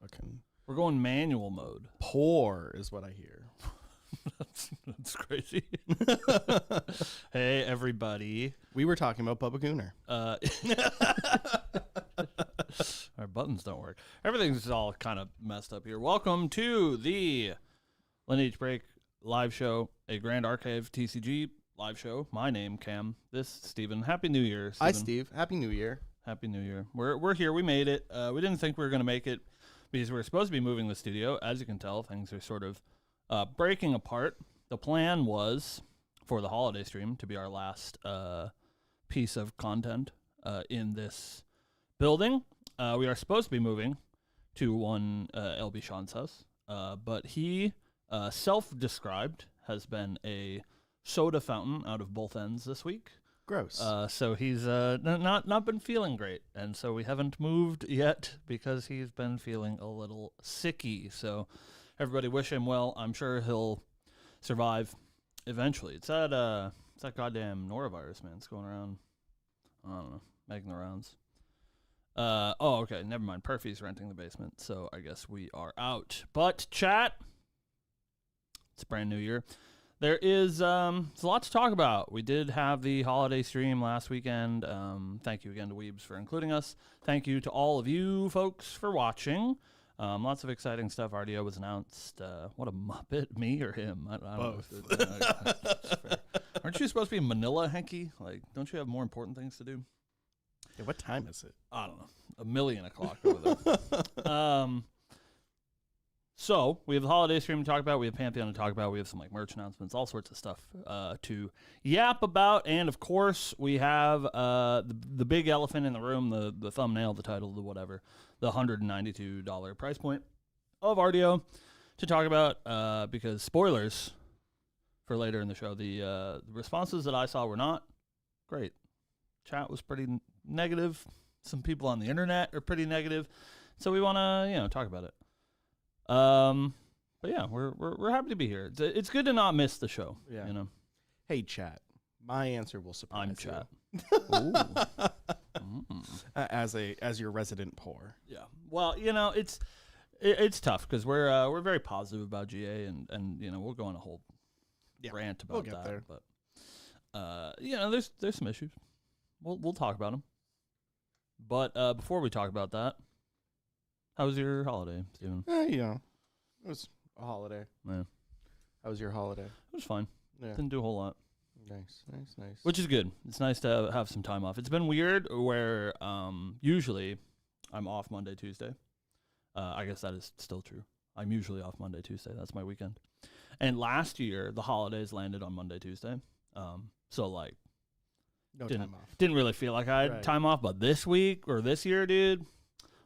Fucking We're going manual mode. poor is what I hear. That's crazy. Hey, everybody. We were talking about Bubba Gooner. Our buttons don't work. Everything's all kind of messed up here. Welcome to the Lineage Break live show, a Grand Archive TCG live show. My name, Cam. This, Steven. Happy New Year, Steven. Hi, Steve. Happy New Year. Happy New Year. We're here. We made it. We didn't think we were going to make it because we were supposed to be moving the studio. As you can tell, things are sort of breaking apart. The plan was for the holiday stream to be our last piece of content in this building. We are supposed to be moving to one LB Sean's house, but he self-described has been a soda fountain out of both ends this week. Gross. So he's not been feeling great, and so we haven't moved yet because he's been feeling a little sicky. So everybody wish him well. I'm sure he'll survive eventually. It's that goddamn norovirus, man. It's going around. I don't know, making the rounds. Okay, never mind. Perfy's renting the basement, so I guess we are out. But chat, it's a brand new year. There is a lot to talk about. We did have the holiday stream last weekend. Thank you again to Weebs for including us. Thank you to all of you folks for watching. Lots of exciting stuff. RDO was announced. What a muppet, me or him? I don't know. Aren't you supposed to be in Manila, Henky? Like, don't you have more important things to do? Yeah, what time is it? I don't know. 1,000,000 over there. So we have the holiday stream to talk about. We have Pantheon to talk about. We have some like merch announcements, all sorts of stuff to yap about. And of course, we have the big elephant in the room, the thumbnail, the title, the whatever, the $192 price point of RDO to talk about because spoilers for later in the show. The responses that I saw were not great. Chat was pretty negative. Some people on the internet are pretty negative. So we want to talk about it. But yeah, we're happy to be here. It's good to not miss the show. Yeah. Hey, chat. My answer will surprise I'm you. chat. As your resident poor. Yeah. Well, it's tough because we're very positive about GA and we'll go on a whole rant about get that. there. But there's some issues. We'll talk about them. But before we talk about that, how was your holiday, Steven? It was a holiday. Yeah. How was your holiday? It was fine. Yeah. Didn't do a whole lot. Nice. Which is good. It's nice to have some time off. It's been weird where usually I'm off Monday, Tuesday. I guess that is still true. I'm usually off Monday, Tuesday. That's my weekend. And last year, the holidays landed on Monday, Tuesday. So like, time off. Didn't really feel like I had time off. But this week or this year, dude,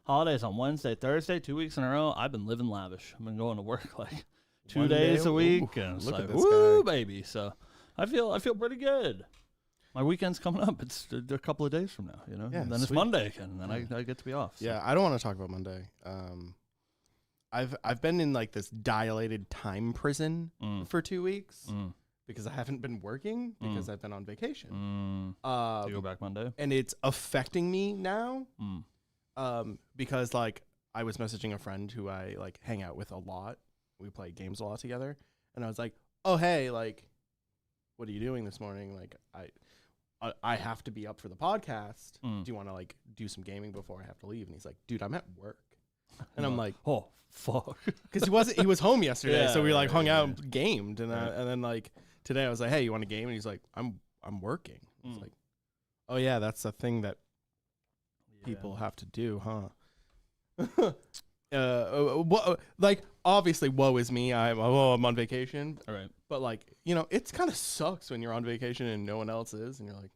holidays on Wednesday, Thursday, 2 weeks in a row. I've been living lavish. I've been going to work like 2 days a week, and it's look like, at this woo, guy. baby. So I feel pretty good. My weekend's coming up. It's a couple of days from now, Yeah, and then it's sweet. Monday again, and then I get to be off. So. Yeah, I don't want to talk about Monday. I've been in like this dilated time prison for 2 weeks because I haven't been working because I've been on vacation. Do you go back Monday? And it's affecting me now. Because like I was messaging a friend who I like hang out with a lot. We play games a lot together, and I was like, "Oh hey, like, what are you doing this morning? Like, I have to be up for the podcast. Do you want to like do some gaming before I have to leave?" And he's like, "Dude, I'm at work." And I'm like, "Oh fuck," because he was home yesterday, so we like hung out and gamed, and then like today I was like, "Hey, you want to game?" And he's like, "I'm working." It's like, "Oh yeah, that's a thing that people have to do, huh?" Like obviously, woe is me. I'm on vacation. All right. But like it's kind of sucks when you're on vacation and no one else is, and you're like,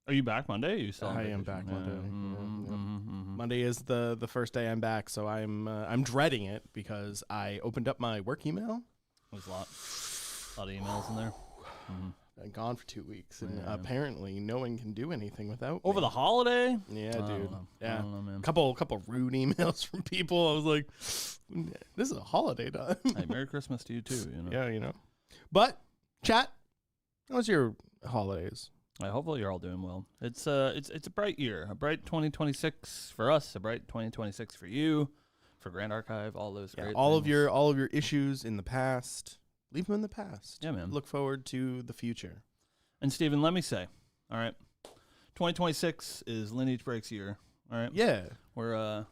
"Are you back Monday? Or are you still? I am back Monday. Monday is the first day I'm back, so I'm dreading it because I opened up my work email. There's a lot of emails in there. Been gone for 2 weeks, and apparently no one can do anything without over me. the holiday. Yeah, dude. Yeah, I don't know, man. Couple rude emails from people. I was like, this is a holiday time. Hey, Merry Christmas to you too. Yeah, But chat, how was your holidays? Hopefully you're all doing well. It's a bright year, a bright 2026 for us, a bright 2026 for you. for Grand Archive, all those great all things. of your issues in the past, leave them in the past. Yeah, man. Look forward to the future. And Steven, let me say, all right, 2026 is Lineage Break's year. All right. Yeah. We're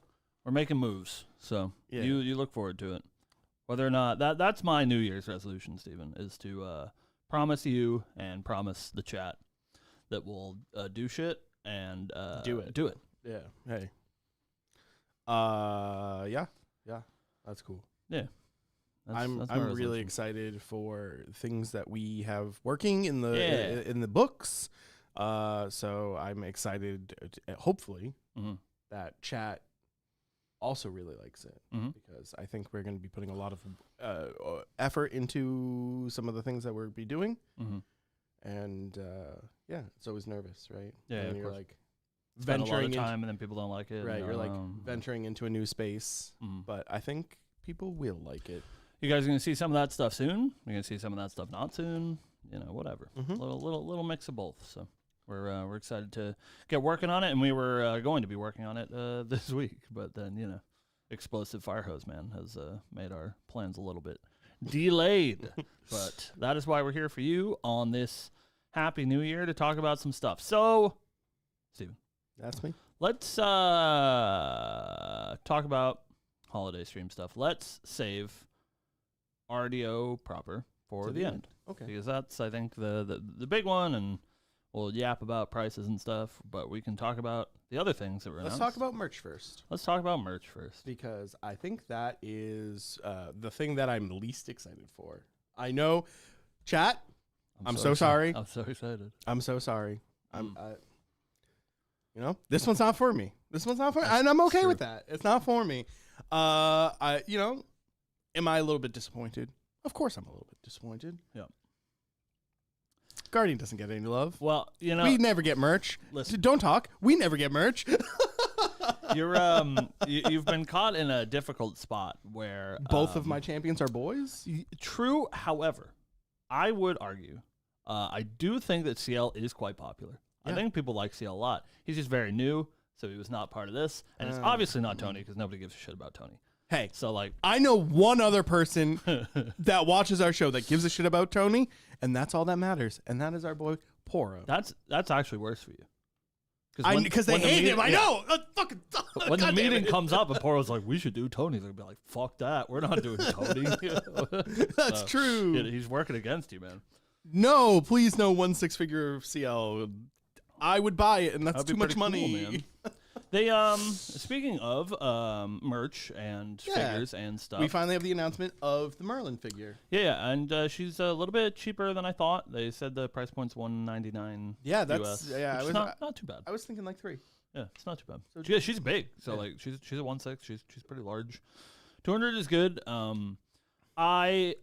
making moves, so Yeah. you look forward to it. Whether or not that's my New Year's resolution, Steven, is to promise you and promise the chat that we'll do shit and Do it. Do it. Yeah. Hey. Yeah. That's cool. Yeah. I'm my really resolution. excited for things that we have working in the Yeah. in the books. So I'm excited. Hopefully, Mhm. that chat also really likes it Mhm. because I think we're going to be putting a lot of effort into some of the things that we'll be doing. Mhm. And it's always nervous, right? Yeah, and of you're course. like Spend a lot of venturing time and then people don't like it. right. You're like um, venturing into a new space, mhm. but I think people will like it. You guys are gonna see some of that stuff soon. You're gonna see some of that stuff not soon. Whatever. Mhm. Little mix of both. So we're excited to get working on it, and we were going to be working on it this week, but then explosive fire hose man has made our plans a little bit delayed. But that is why we're here for you on this Happy New Year to talk about some stuff. So, Steven, That's me. let's talk about holiday stream stuff. Let's save RDO proper for To the the end. Okay. Because that's, I think, the big one, and we'll yap about prices and stuff, but we can talk about the other things that were Let's announced. talk about merch first. Let's talk about merch first. Because I think that is the thing that I'm least excited for. I know, chat. I'm so sorry. I'm so excited. I'm so sorry. This one's not for me. This one's not for me, and I'm okay true. with that. It's not for me. Am I a little bit disappointed? Of course, I'm a little bit disappointed. Yeah. Guardian doesn't get any love. Well, We never get merch. Listen. Don't talk. We never get merch. You've been caught in a difficult spot where Both of my champions are boys. True, however, I would argue, I do think that CL is quite popular. I Yeah. think people like CL a lot. He's just very new, so he was not part of this, and it's obviously not Tony because nobody gives a shit about Tony. Hey, So like, I know one other person that watches our show that gives a shit about Tony, and that's all that matters. And that is our boy Poro. that's actually worse for you. Because they hate him. I know. Fucking. When the God damn meeting it. comes up and Poro's like, we should do Tony, they'll be like, fuck that. We're not doing Tony. That's So, true. yeah, he's working against you, man. No, please no 1 6-figure CL. I would buy it, and that's That'd be too much pretty cool, money. man. They speaking of merch and Yeah. figures and stuff. We finally have the announcement of the Merlin figure. Yeah, and she's a little bit cheaper than I thought. They said the price point's $199. Yeah, US, I which is not too bad. I was thinking like 3. Yeah, it's not too bad. So She's big, so yeah. like she's a 1/6. She's pretty large. 200 is good. I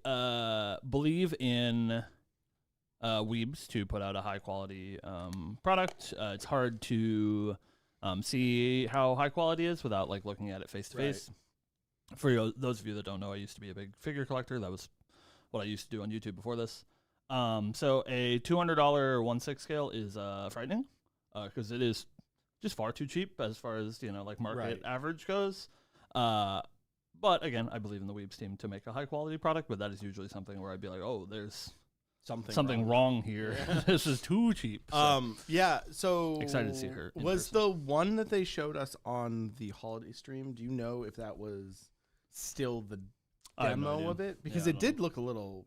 believe in Weebs to put out a high quality product. It's hard to see how high quality is without like looking at it face to face. For those of you that don't know, I used to be a big figure collector. That was what I used to do on YouTube before this. So a $200 1/6 scale is frightening because it is just far too cheap as far as like market average goes. But again, I believe in the Weebs team to make a high quality product, but that is usually something where I'd be like, oh, there's something wrong here. Yeah. This is too cheap. So. So Excited to see her in Was person. the one that they showed us on the holiday stream? Do you know if that was still the I have no demo idea. of it? Because I it don't did look a little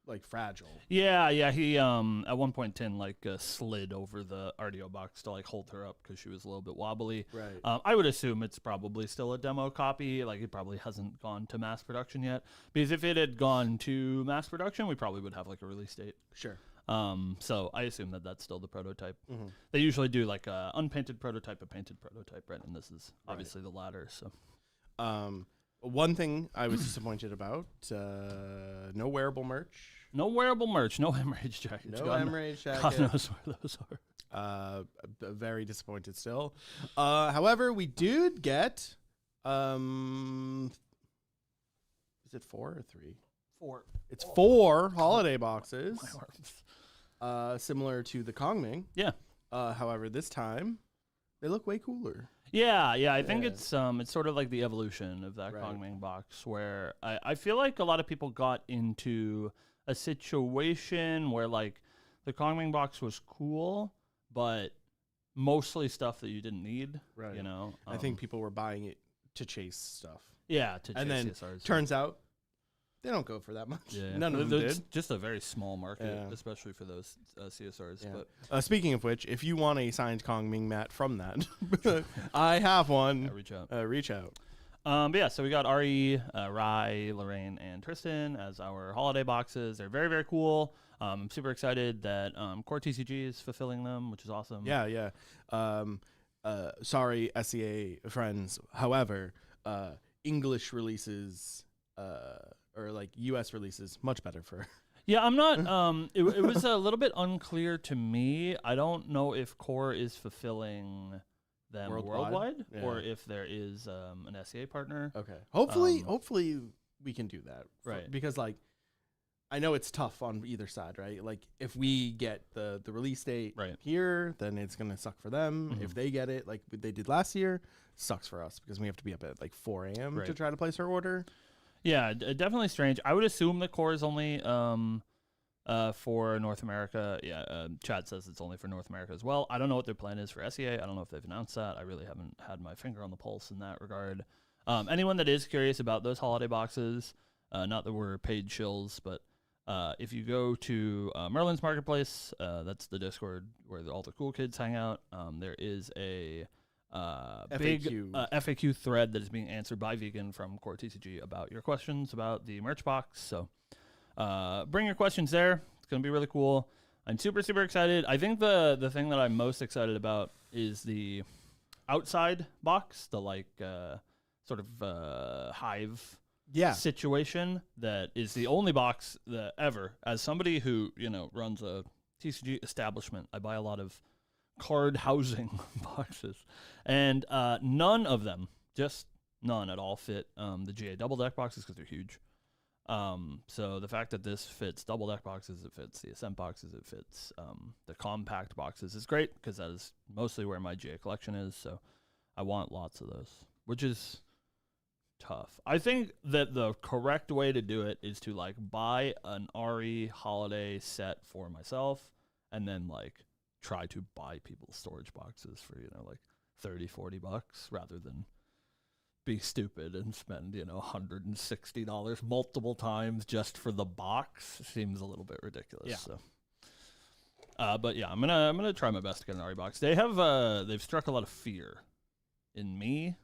like fragile. Yeah. He at one point 10 slid over the RDO box to like hold her up because she was a little bit wobbly. Right. I would assume it's probably still a demo copy. Like it probably hasn't gone to mass production yet. Because if it had gone to mass production, we probably would have like a release date. Sure. So I assume that that's still the prototype. Mm-hmm. They usually do like a unpainted prototype, a painted prototype, right? And this is obviously the latter. So. One thing I was disappointed about: no wearable merch. No wearable merch, no hemorrhage jackets. No God hemorrhage God jacket. knows where those are. Very disappointed still. However, we did get. Is it 4 or 3? 4. It's 4 holiday boxes, My arms. similar to the Kongming. Yeah. However, this time they look way cooler. Yeah, I think Yeah. it's sort of like the evolution of that Right. Kongming box, where I feel like a lot of people got into a situation where like the Kongming box was cool, but mostly stuff that you didn't need. Right. You know, I think people were buying it to chase stuff. yeah, to And chase then CSRs. turns out they don't go for that much. yeah, None of them It's did. just a very small market, Yeah. especially for those CSRs. Yeah. But Speaking of which, if you want a signed Kongming mat from that, I have one. reach out. Reach out. But yeah, so we got Ari, Rai, Lorraine, and Tristan as our holiday boxes. They're very, very cool. I'm super excited that Core TCG is fulfilling them, which is awesome. Yeah. Sorry, SEA friends. However, English releases or like US releases much better for. Yeah, I'm not. It was a little bit unclear to me. I don't know if Core is fulfilling them worldwide Yeah. or if there is an SEA partner. Okay. Hopefully we can do that. Right. Because like I know it's tough on either side, right? Like if we get the release date Right. here, then it's gonna suck for them. Mhm. If they get it like they did last year, sucks for us because we have to be up at like 4 a.m. to Right. try to place our order. Yeah, definitely strange. I would assume that Core is only for North America. Yeah, Chad says it's only for North America as well. I don't know what their plan is for SEA. I don't know if they've announced that. I really haven't had my finger on the pulse in that regard. Anyone that is curious about those holiday boxes, not that we're paid shills, but if you go to Merlin's Marketplace, that's the Discord where all the cool kids hang out. There is a big FAQ thread that is being answered by Vegan from Core TCG about your questions about the merch box. So bring your questions there. It's going to be really cool. I'm super, super excited. I think the thing that I'm most excited about is the outside box, the like sort of hive situation that is the only box that ever, as somebody who, runs a TCG establishment, I buy a lot of card housing boxes, and none of them, just none at all, fit the GA double deck boxes because they're huge. So the fact that this fits double deck boxes, it fits the Ascent boxes, it fits the compact boxes is great because that is mostly where my GA collection is. So I want lots of those, which is tough. I think that the correct way to do it is to like buy an RE holiday set for myself and then like try to buy people's storage boxes for, like $30-$40 rather than be stupid and spend, $160 multiple times just for the box. Seems a little bit ridiculous. Yeah. So but yeah, I'm gonna try my best to get an RE box. They've struck a lot of fear in me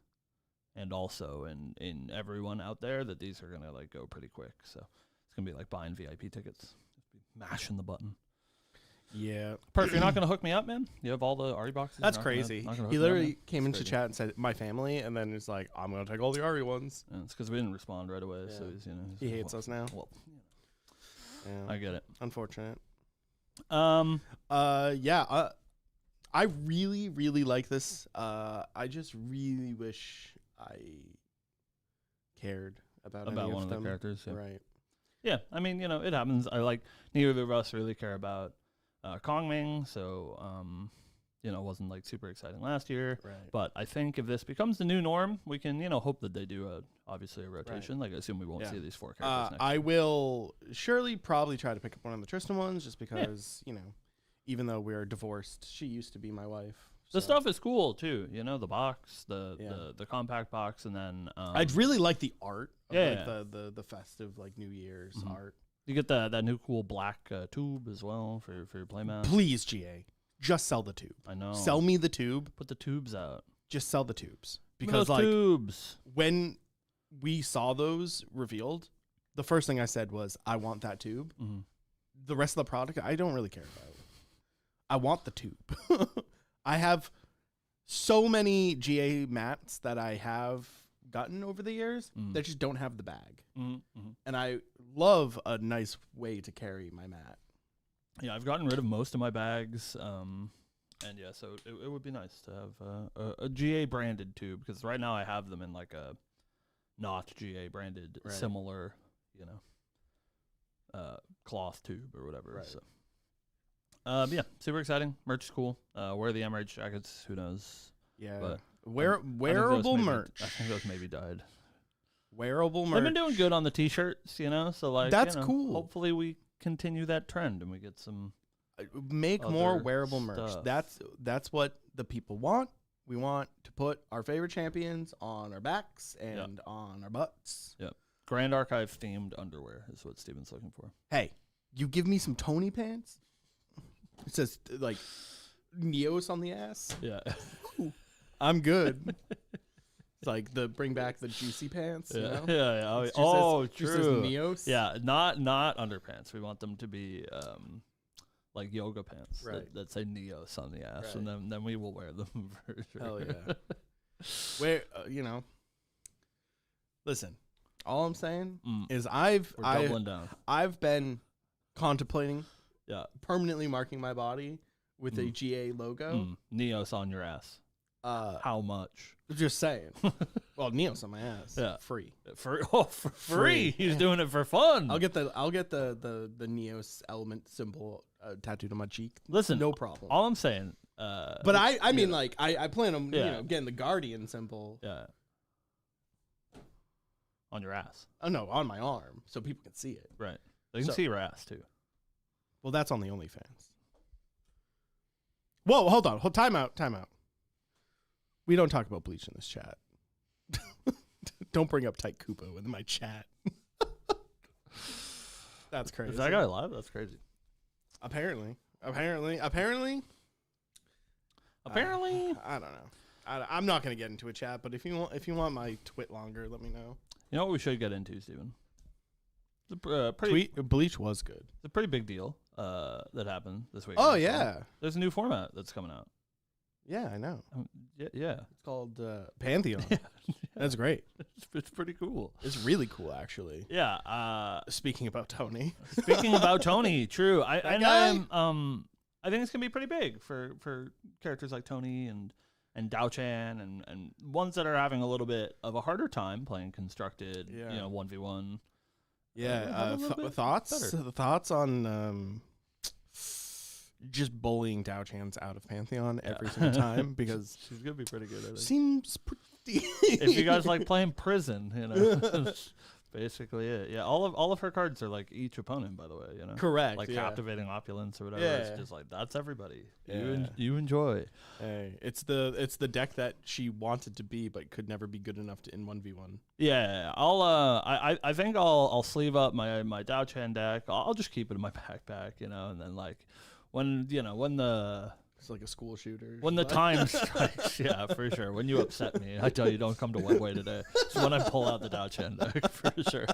and also in everyone out there that these are gonna like go pretty quick. So it's gonna be like buying VIP tickets. Just be mashing the button. Yeah. Perf, you're not going to hook me up, man? You have all the RE boxes? That's crazy. Not gonna hook He me up, literally man? came It's into crazy. chat and said, my family, and then it's like, I'm going to take all the RE ones. Yeah, it's because we didn't respond right away. So Yeah. he's, He hates us now. Well, Yeah. I get it. Unfortunate. Um, I really, really like this. I just really wish I cared about any one of of the them. characters. Yeah. Right. Yeah, I mean, it happens. I like neither of us really care about Kongming, so it wasn't like super exciting last year. Right. But I think if this becomes the new norm, we can hope that they do obviously a rotation. Like I assume we won't see these 4 characters next I year. will probably try to pick up one of the Tristan ones just because even though we're divorced, she used to be my wife. The so. stuff is cool too, the box, the compact box, and then I'd really like the art of Yeah. like the festive like New Year's Mhm. art. you get that new cool black tube as well for your playmat. Please, GA, just sell the tube. I know. Sell me the tube. Put the tubes out. Just sell the tubes Give me because those like tubes. when we saw those revealed, the first thing I said was, I want that tube. Mm-hmm. The rest of the product, I don't really care about. I want the tube. I have so many GA mats that I have gotten over the years that just don't have the bag. Mm-hmm. And I love a nice way to carry my mat. Yeah, I've gotten rid of most of my bags. And yeah, so it would be nice to have a GA branded tube because right now I have them in like a not GA branded similar, cloth tube or whatever. Right. So, yeah, super exciting. Merch is cool. Where are the MRH jackets? Who knows? Yeah. But Wearable merch. I think those maybe died. Wearable merch. They've been doing good on the T-shirts, so like that's cool. Hopefully we continue that trend and we get some make more wearable stuff. merch. That's what the people want. We want to put our favorite champions on our backs and on our butts. Yep. Grand Archive themed underwear is what Steven's looking for. Hey, you give me some Tony pants? It says like Neos on the ass. Yeah. I'm good. It's like bring back the juicy pants. Yeah. You know? Yeah. Oh, true. Says Neos. Yeah. Not underpants. We want them to be like yoga pants that say Neos on the ass, and then we will wear them for sure. Hell yeah. Where listen, all I'm saying is we're doubling down. I've been contemplating Yeah. permanently marking my body with a GA logo. Neos on your ass. How much? Just saying. Well, Neos on my ass. Yeah. Free. For free. He's doing it for fun. I'll get the Neos element symbol tattooed on my cheek. Listen, no problem. All I'm saying. But I mean, like I plan on getting the Guardian symbol. Yeah. On your ass. Oh no, on my arm, so people can see it. Right. They can see your ass too. Well, that's on the OnlyFans. Whoa, hold on. Time out. We don't talk about Bleach in this chat. Don't bring up Tyke Kupo in my chat. That's crazy. Is that guy alive? That's crazy. Apparently. I don't know. I'm not going to get into a chat, but if you want my twit longer, let me know. You know what we should get into, Steven? It's Bleach was good. It's a pretty big deal that happened this week. Oh, yeah. There's a new format that's coming out. Yeah, I know. Yeah. It's called Pantheon. That's great. It's pretty cool. It's really cool, actually. Yeah. Speaking about Tony. True. I think it's gonna be pretty big for characters like Tony and Dao-chan and ones that are having a little bit of a harder time playing constructed. 1v1. Yeah. Thoughts on just bullying Dao-chan's out of Pantheon every single time, because she's gonna be pretty good at it. Seems pretty. If you guys like playing Prison, that's basically it. Yeah, all of her cards are like each opponent, by the way. Correct. Like Captivating Opulence or whatever. Yeah. It's just like that's everybody. Yeah. You enjoy. Hey, it's the deck that she wanted to be but could never be good enough to in 1v1. Yeah, I think I'll sleeve up my Dao-chan deck. I'll just keep it in my backpack, and then like when the it's like a school shooter. When the time strikes, yeah, for sure. When you upset me, I tell you, don't come to Webway today. It's when I pull out the Dao-chan deck, for sure.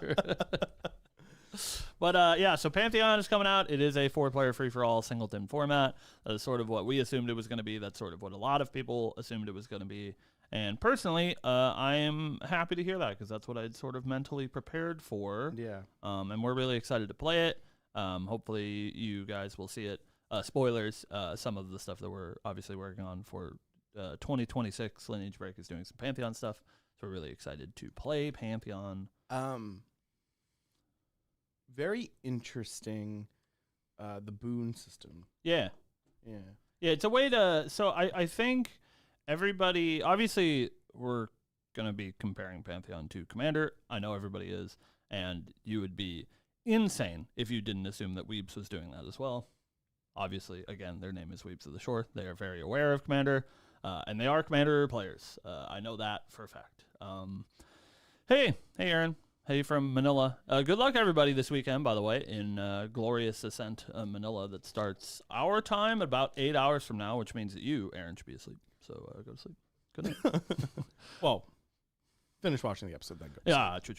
But so Pantheon is coming out. It is a 4-player free-for-all singleton format. That's sort of what we assumed it was going to be. That's sort of what a lot of people assumed it was going to be. And personally, I am happy to hear that, because that's what I'd sort of mentally prepared for. Yeah. And we're really excited to play it. Hopefully you guys will see it. Spoilers, some of the stuff that we're obviously working on for 2026, Lineage Break is doing some Pantheon stuff, so we're really excited to play Pantheon. Very interesting, the boon system. Yeah, it's a way to, so I think everybody, obviously we're going to be comparing Pantheon to Commander. I know everybody is, and you would be insane if you didn't assume that Weebs was doing that as well. Obviously, again, their name is Weebs of the Shore. They are very aware of Commander, and they are Commander players. I know that for a fact. Hey, Aaron. Hey, from Manila. Good luck, everybody, this weekend, by the way, in Glorious Ascent, Manila, that starts our time about 8 hours from now, which means that you, Aaron, should be asleep. So go to sleep. Good night. Well, finish watching the episode, then go. Yeah, true.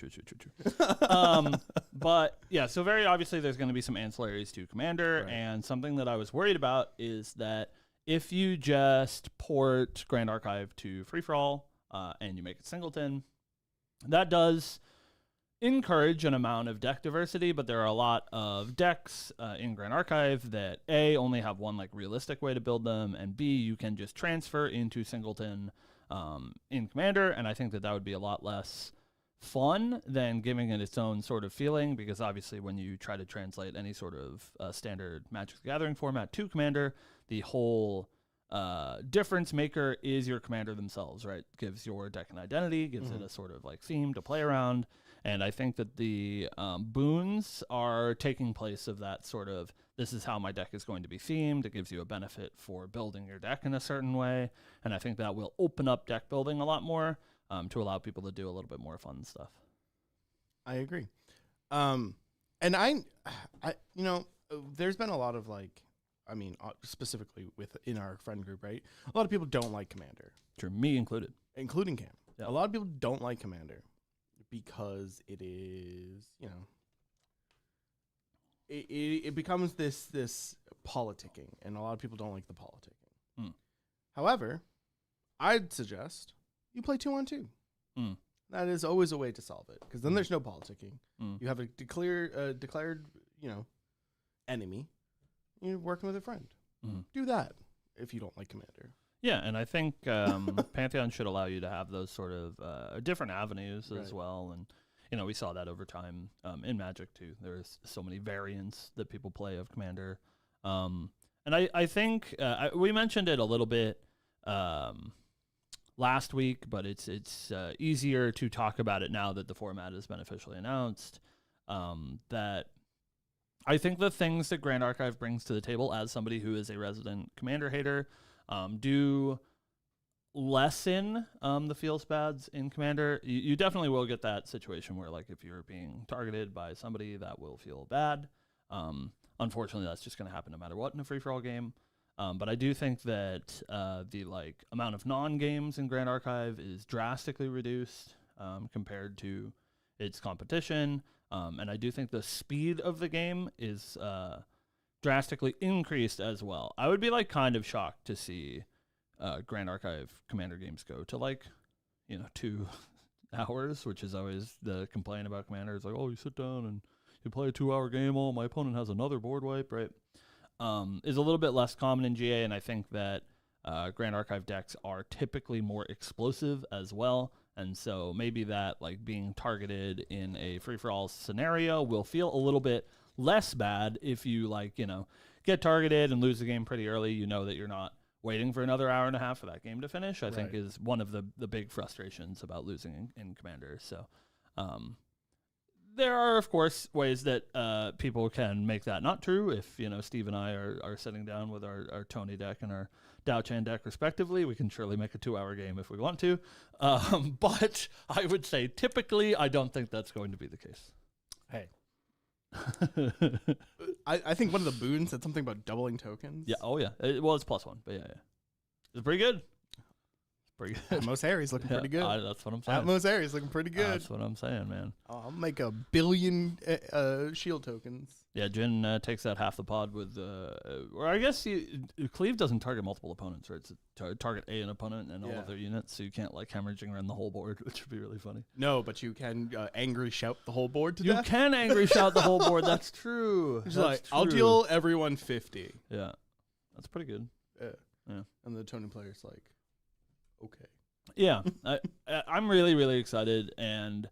But yeah, so very obviously there's going to be some ancillaries to Commander, right. And something that I was worried about is that if you just port Grand Archive to free-for-all and you make it singleton, that does encourage an amount of deck diversity, but there are a lot of decks in Grand Archive that A, only have one like realistic way to build them, and B, you can just transfer into singleton in Commander, and I think that would be a lot less fun than giving it its own sort of feeling, because obviously when you try to translate any sort of standard Magic the Gathering format to Commander, the whole difference maker is your commander themselves, right? Gives your deck an identity, gives it a sort of like theme to play around. And I think that the boons are taking place of that sort of, this is how my deck is going to be themed. It gives you a benefit for building your deck in a certain way. And I think that will open up deck building a lot more to allow people to do a little bit more fun stuff. I agree. And I, you know, there's been a lot of like, I mean, specifically in our friend group, right? A lot of people don't like Commander. Sure, me included. Including Cam. Yeah. A lot of people don't like Commander because it is, you know, it becomes this politicking, and a lot of people don't like the politicking. However, I'd suggest you play 2-on-2. That is always a way to solve it, because then there's no politicking. You have a declared, you know, enemy. You're working with a friend. Do that if you don't like Commander. Yeah, and I think Pantheon should allow you to have those sort of different avenues as well. And, you know, we saw that over time in Magic, too. There's so many variants that people play of Commander. And I think we mentioned it a little bit last week, but it's easier to talk about it now that the format has been officially announced. That I think the things that Grand Archive brings to the table as somebody who is a resident Commander hater do lessen the feel spads in Commander. You definitely will get that situation where, like, if you're being targeted by somebody, that will feel bad. Unfortunately, that's just going to happen no matter what in a free-for-all game. But I do think that the like amount of non-games in Grand Archive is drastically reduced compared to its competition. And I do think the speed of the game is drastically increased as well. I would be like kind of shocked to see Grand Archive Commander games go to like, 2 hours, which is always the complaint about Commander. It's like, oh, you sit down and you play a 2-hour game. Oh, my opponent has another board wipe, right? Is a little bit less common in GA, and I think that Grand Archive decks are typically more explosive as well. And so maybe that, like, being targeted in a free-for-all scenario will feel a little bit less bad if you, like, get targeted and lose the game pretty early. You know that you're not waiting for another hour and a half for that game to finish, I think is one of the big frustrations about losing in Commander. So there are, of course, ways that people can make that not true. If, Steve and I are sitting down with our Tony deck and our Dao Chan deck respectively, we can surely make a 2-hour game if we want to. But I would say typically I don't think that's going to be the case. Hey. I think one of the boons said something about doubling tokens. Yeah. Oh, yeah. Well, it's +1, but yeah. It's pretty good. Pretty good. Atmos Harry's looking pretty good. That's what I'm saying. Atmos Harry's looking pretty good. That's what I'm saying, man. I'll make 1 billion shield tokens. Yeah, Jin takes that half the pod with, or I guess Cleave doesn't target multiple opponents, right? It's target an opponent and all of their units, so you can't like hemorrhaging around the whole board, which would be really funny. No, but you can angry shout the whole board to death. You can angry shout the whole board. That's true. That's like, true. I'll deal everyone 50. Yeah, that's pretty good. Yeah. And the Tony player's like, okay. Yeah, I'm really, really excited, and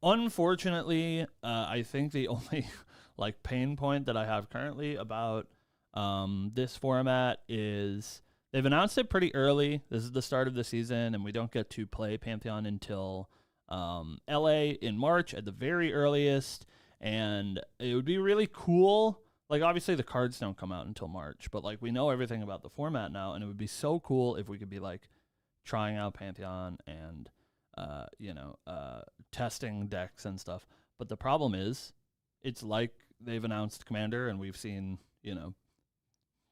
unfortunately, I think the only like pain point that I have currently about this format is they've announced it pretty early. This is the start of the season, and we don't get to play Pantheon until LA in March at the very earliest, and it would be really cool. Like, obviously, the cards don't come out until March, but, like, we know everything about the format now, and it would be so cool if we could be, like, trying out Pantheon and, testing decks and stuff. But the problem is, it's like they've announced Commander, and we've seen,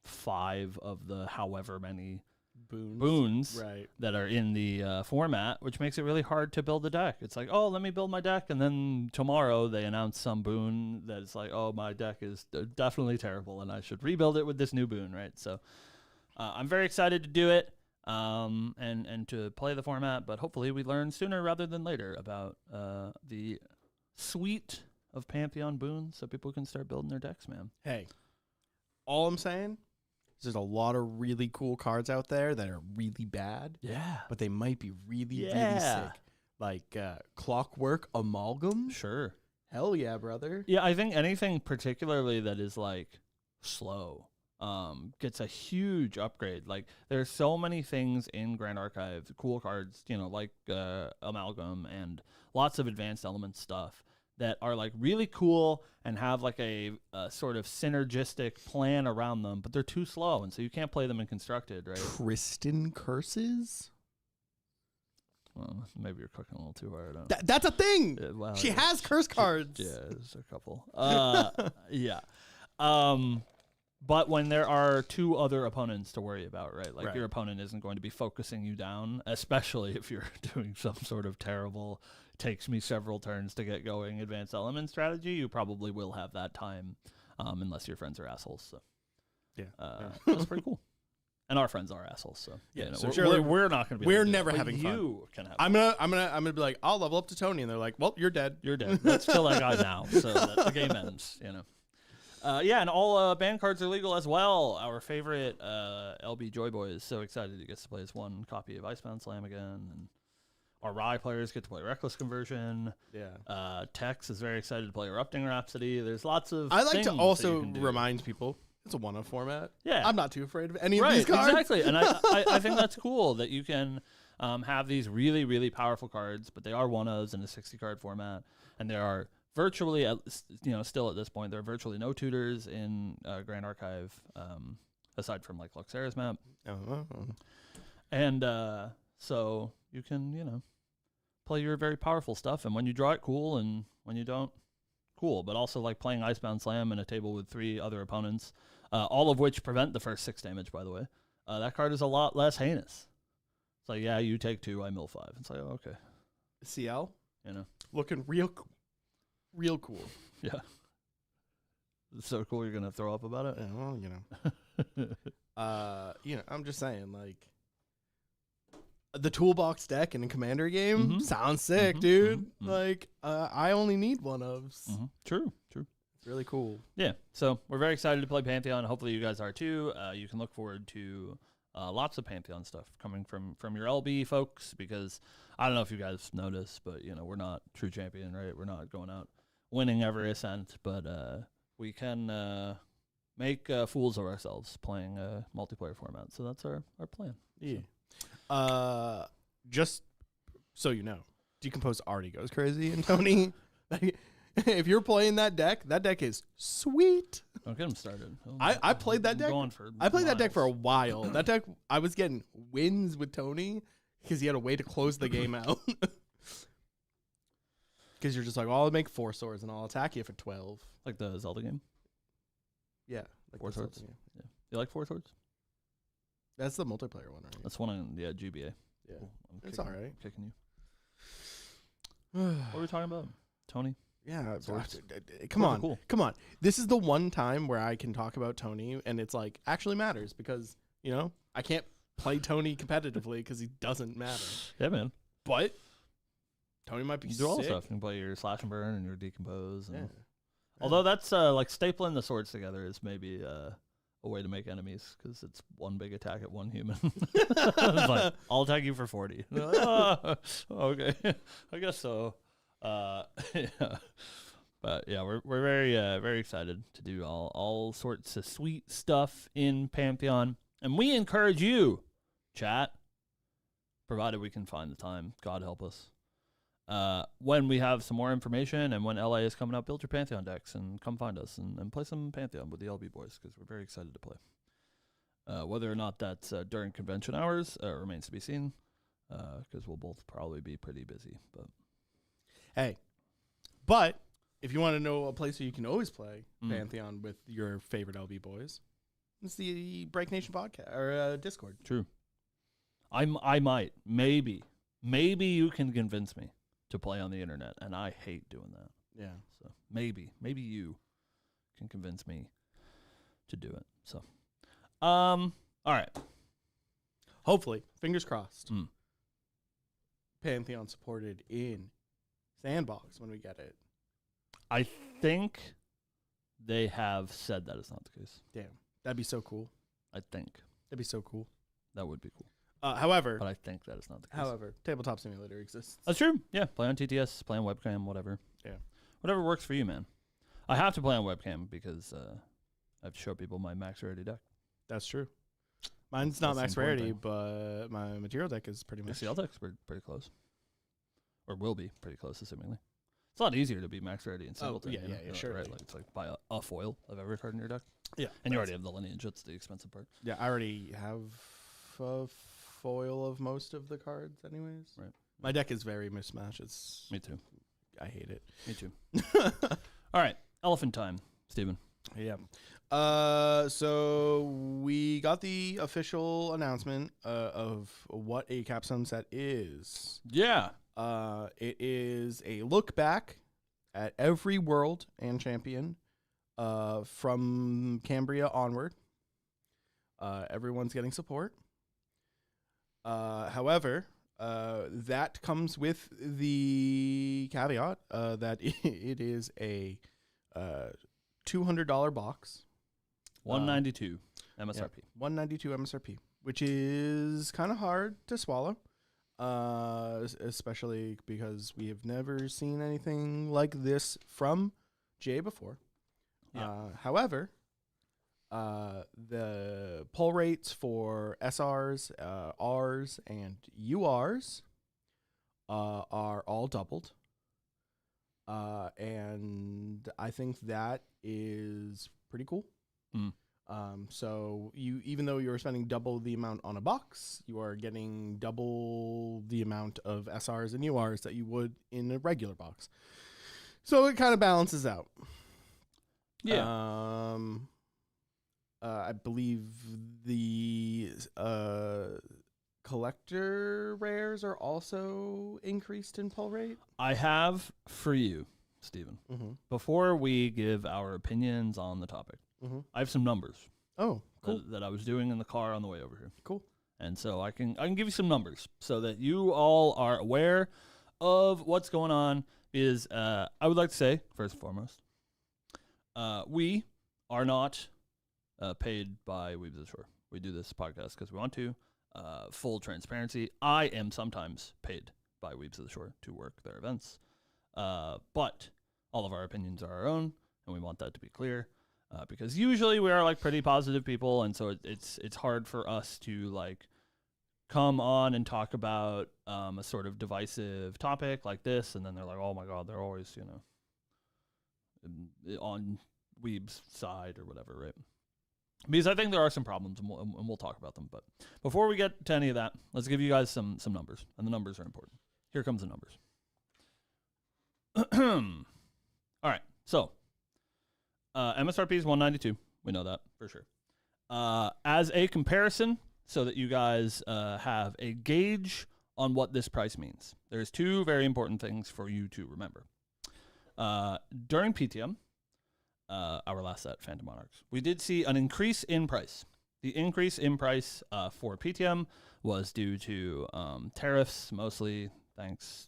5 of the however many boons that are in the format, which makes it really hard to build a deck. It's like, oh, let me build my deck, and then tomorrow they announce some boon that it's like, oh, my deck is definitely terrible, and I should rebuild it with this new boon, right? So I'm very excited to do it and to play the format, but hopefully we learn sooner rather than later about the suite of Pantheon boons so people can start building their decks, man. Hey, all I'm saying, there's a lot of really cool cards out there that are really bad. Yeah. But they might be really, really sick. Like Clockwork Amalgam. Sure. Hell yeah, brother. Yeah, I think anything particularly that is like slow gets a huge upgrade. Like, there's so many things in Grand Archive, cool cards, like Amalgam and lots of advanced element stuff that are like really cool and have like a sort of synergistic plan around them, but they're too slow, and so you can't play them in Constructed, right? Kristen Curses? Well, maybe you're cooking a little too hard. That's a thing. Well, she has curse cards. Yeah, there's a couple. Yeah. But when there are two other opponents to worry about, right? Like your opponent isn't going to be focusing you down, especially if you're doing some sort of terrible, takes me several turns to get going advanced element strategy. You probably will have that time, unless your friends are assholes. So that's pretty cool. And our friends are assholes, so so we're not going to be. We're never having fun. You can have. I'm gonna be like, I'll level up to Tony, and they're like, well, you're dead. You're dead. Let's kill that guy now, so that the game ends. And all band cards are legal as well. Our favorite LB Joy Boy is so excited he gets to play his one copy of Icebound Slam again, and our Rye players get to play Reckless Conversion. Yeah. Tex is very excited to play Erupting Rhapsody. There's lots of. I like to also remind people it's a 1-of format. Yeah, I'm not too afraid of any of these cards. Exactly, and I think that's cool that you can have these really, really powerful cards, but they are 1-ofs in a 60-card format, and there are virtually, still at this point, there are virtually no tutors in Grand Archive, aside from like Luxera's map. And so you can, play your very powerful stuff, and when you draw it, cool, and when you don't, cool. But also like playing Icebound Slam in a table with 3 other opponents, all of which prevent the first 6 damage, by the way. That card is a lot less heinous. It's like, yeah, you take 2, I mill 5. It's like, oh, okay. CL? Looking real cool. Yeah. It's so cool you're going to throw up about it? Yeah, well, I'm just saying, like, the toolbox deck in a Commander game sounds sick, dude. Like, I only need 1-ofs. True. It's really cool. Yeah, so we're very excited to play Pantheon. Hopefully you guys are too. You can look forward to lots of Pantheon stuff coming from your LB folks, because I don't know if you guys noticed, but, we're not true champion, right? We're not going out winning every ascent, but we can make fools of ourselves playing a multiplayer format. So that's our plan. Yeah. Just so you know, Decompose already goes crazy, and Tony, if you're playing that deck is sweet. Don't get him started. I played that deck. I played that deck for a while. That deck, I was getting wins with Tony because he had a way to close the game out. Because you're just like, I'll make 4 swords and I'll attack you for 12. Like the Zelda game? Yeah. Like 4 swords? Yeah. You like 4 swords? That's the multiplayer one, right? That's one on, GBA. Yeah. Cool. It's all right. Kicking you. What are we talking about? Tony? Yeah. Come on. This is the one time where I can talk about Tony and it's like actually matters, because, I can't play Tony competitively because he doesn't matter. Yeah, man. But Tony might be sick. You do all stuff. You can play your Slash and Burn and your Decompose. And yeah. Although that's like stapling the swords together is maybe a way to make enemies, because it's one big attack at one human. It's like, I'll attack you for 40. Okay, I guess so. Yeah. But yeah, we're very very excited to do all sorts of sweet stuff in Pantheon, and we encourage you, chat, provided we can find the time. God help us. When we have some more information and when LA is coming up, build your Pantheon decks and come find us and play some Pantheon with the LB boys, because we're very excited to play. Whether or not that's during convention hours remains to be seen, because we'll both probably be pretty busy. But hey, but if you want to know a place where you can always play Pantheon with your favorite LB boys, it's the Break Nation podcast or Discord. True. I might maybe you can convince me to play on the internet, and I hate doing that. Yeah. So maybe you can convince me to do it. So, all right. Hopefully, fingers crossed. Pantheon supported in Sandbox when we get it. I think they have said that is not the case. Damn, that'd be so cool. I think that'd be so cool. That would be cool. However, but I think that is not the case. However, Tabletop Simulator exists. That's true. Yeah, play on TTS, play on webcam, whatever. Yeah, whatever works for you, man. I have to play on webcam because I've showed people my max rarity deck. That's true. Mine's not That's max the important rarity, thing. but my material deck is pretty much. CL deck's pretty close. Or will be pretty close, assumingly. It's a lot easier to be max rarity in Singleton. yeah, you know? yeah, sure. Right? Like, it's like buy a foil of every card in your deck. Yeah. And you already have the lineage. That's the expensive part. Yeah, I already have a foil of most of the cards, anyways. Right. My deck is very mismatched. It's. Me too. I hate it. Me too. All right. Elephant time, Steven. Yeah. So we got the official announcement of what a capstone set is. Yeah. It is a look back at every world and champion from Cambria onward. Everyone's getting support. However, that comes with the caveat that it is a $200 box. 192 MSRP. Yeah, 192 MSRP, which is kind of hard to swallow, especially because we have never seen anything like this from Jay before. Yeah. However, the pull rates for SRs, Rs, and URs are all doubled. And I think that is pretty cool. Mm. So even though you're spending double the amount on a box, you are getting double the amount of SRs and URs that you would in a regular box. So it kind of balances out. Yeah. I believe the collector rares are also increased in pull rate. I have for you, Steven, Mm-hmm. before we give our opinions on the topic, Mm-hmm. I have some numbers Oh, cool. that I was doing in the car on the way over here. Cool. And so I can give you some numbers so that you all are aware of what's going on. Is I would like to say, first and foremost, we are not paid by Weebs of the Shore. We do this podcast because we want to. Full transparency, I am sometimes paid by Weebs of the Shore to work their events. But all of our opinions are our own, and we want that to be clear. Because usually we are like pretty positive people, and so it's hard for us to like come on and talk about a sort of divisive topic like this, and then they're like, oh my god, they're always on Weeb's side or whatever, right? Because I think there are some problems, and we'll talk about them. But before we get to any of that, let's give you guys some numbers, and the numbers are important. Here comes the numbers. All right, so. MSRP is 192. We know that for sure. As a comparison, so that you guys have a gauge on what this price means, there's two very important things for you to remember. During PTM, our last set, Phantom Monarchs, we did see an increase in price. The increase in price for PTM was due to tariffs, mostly thanks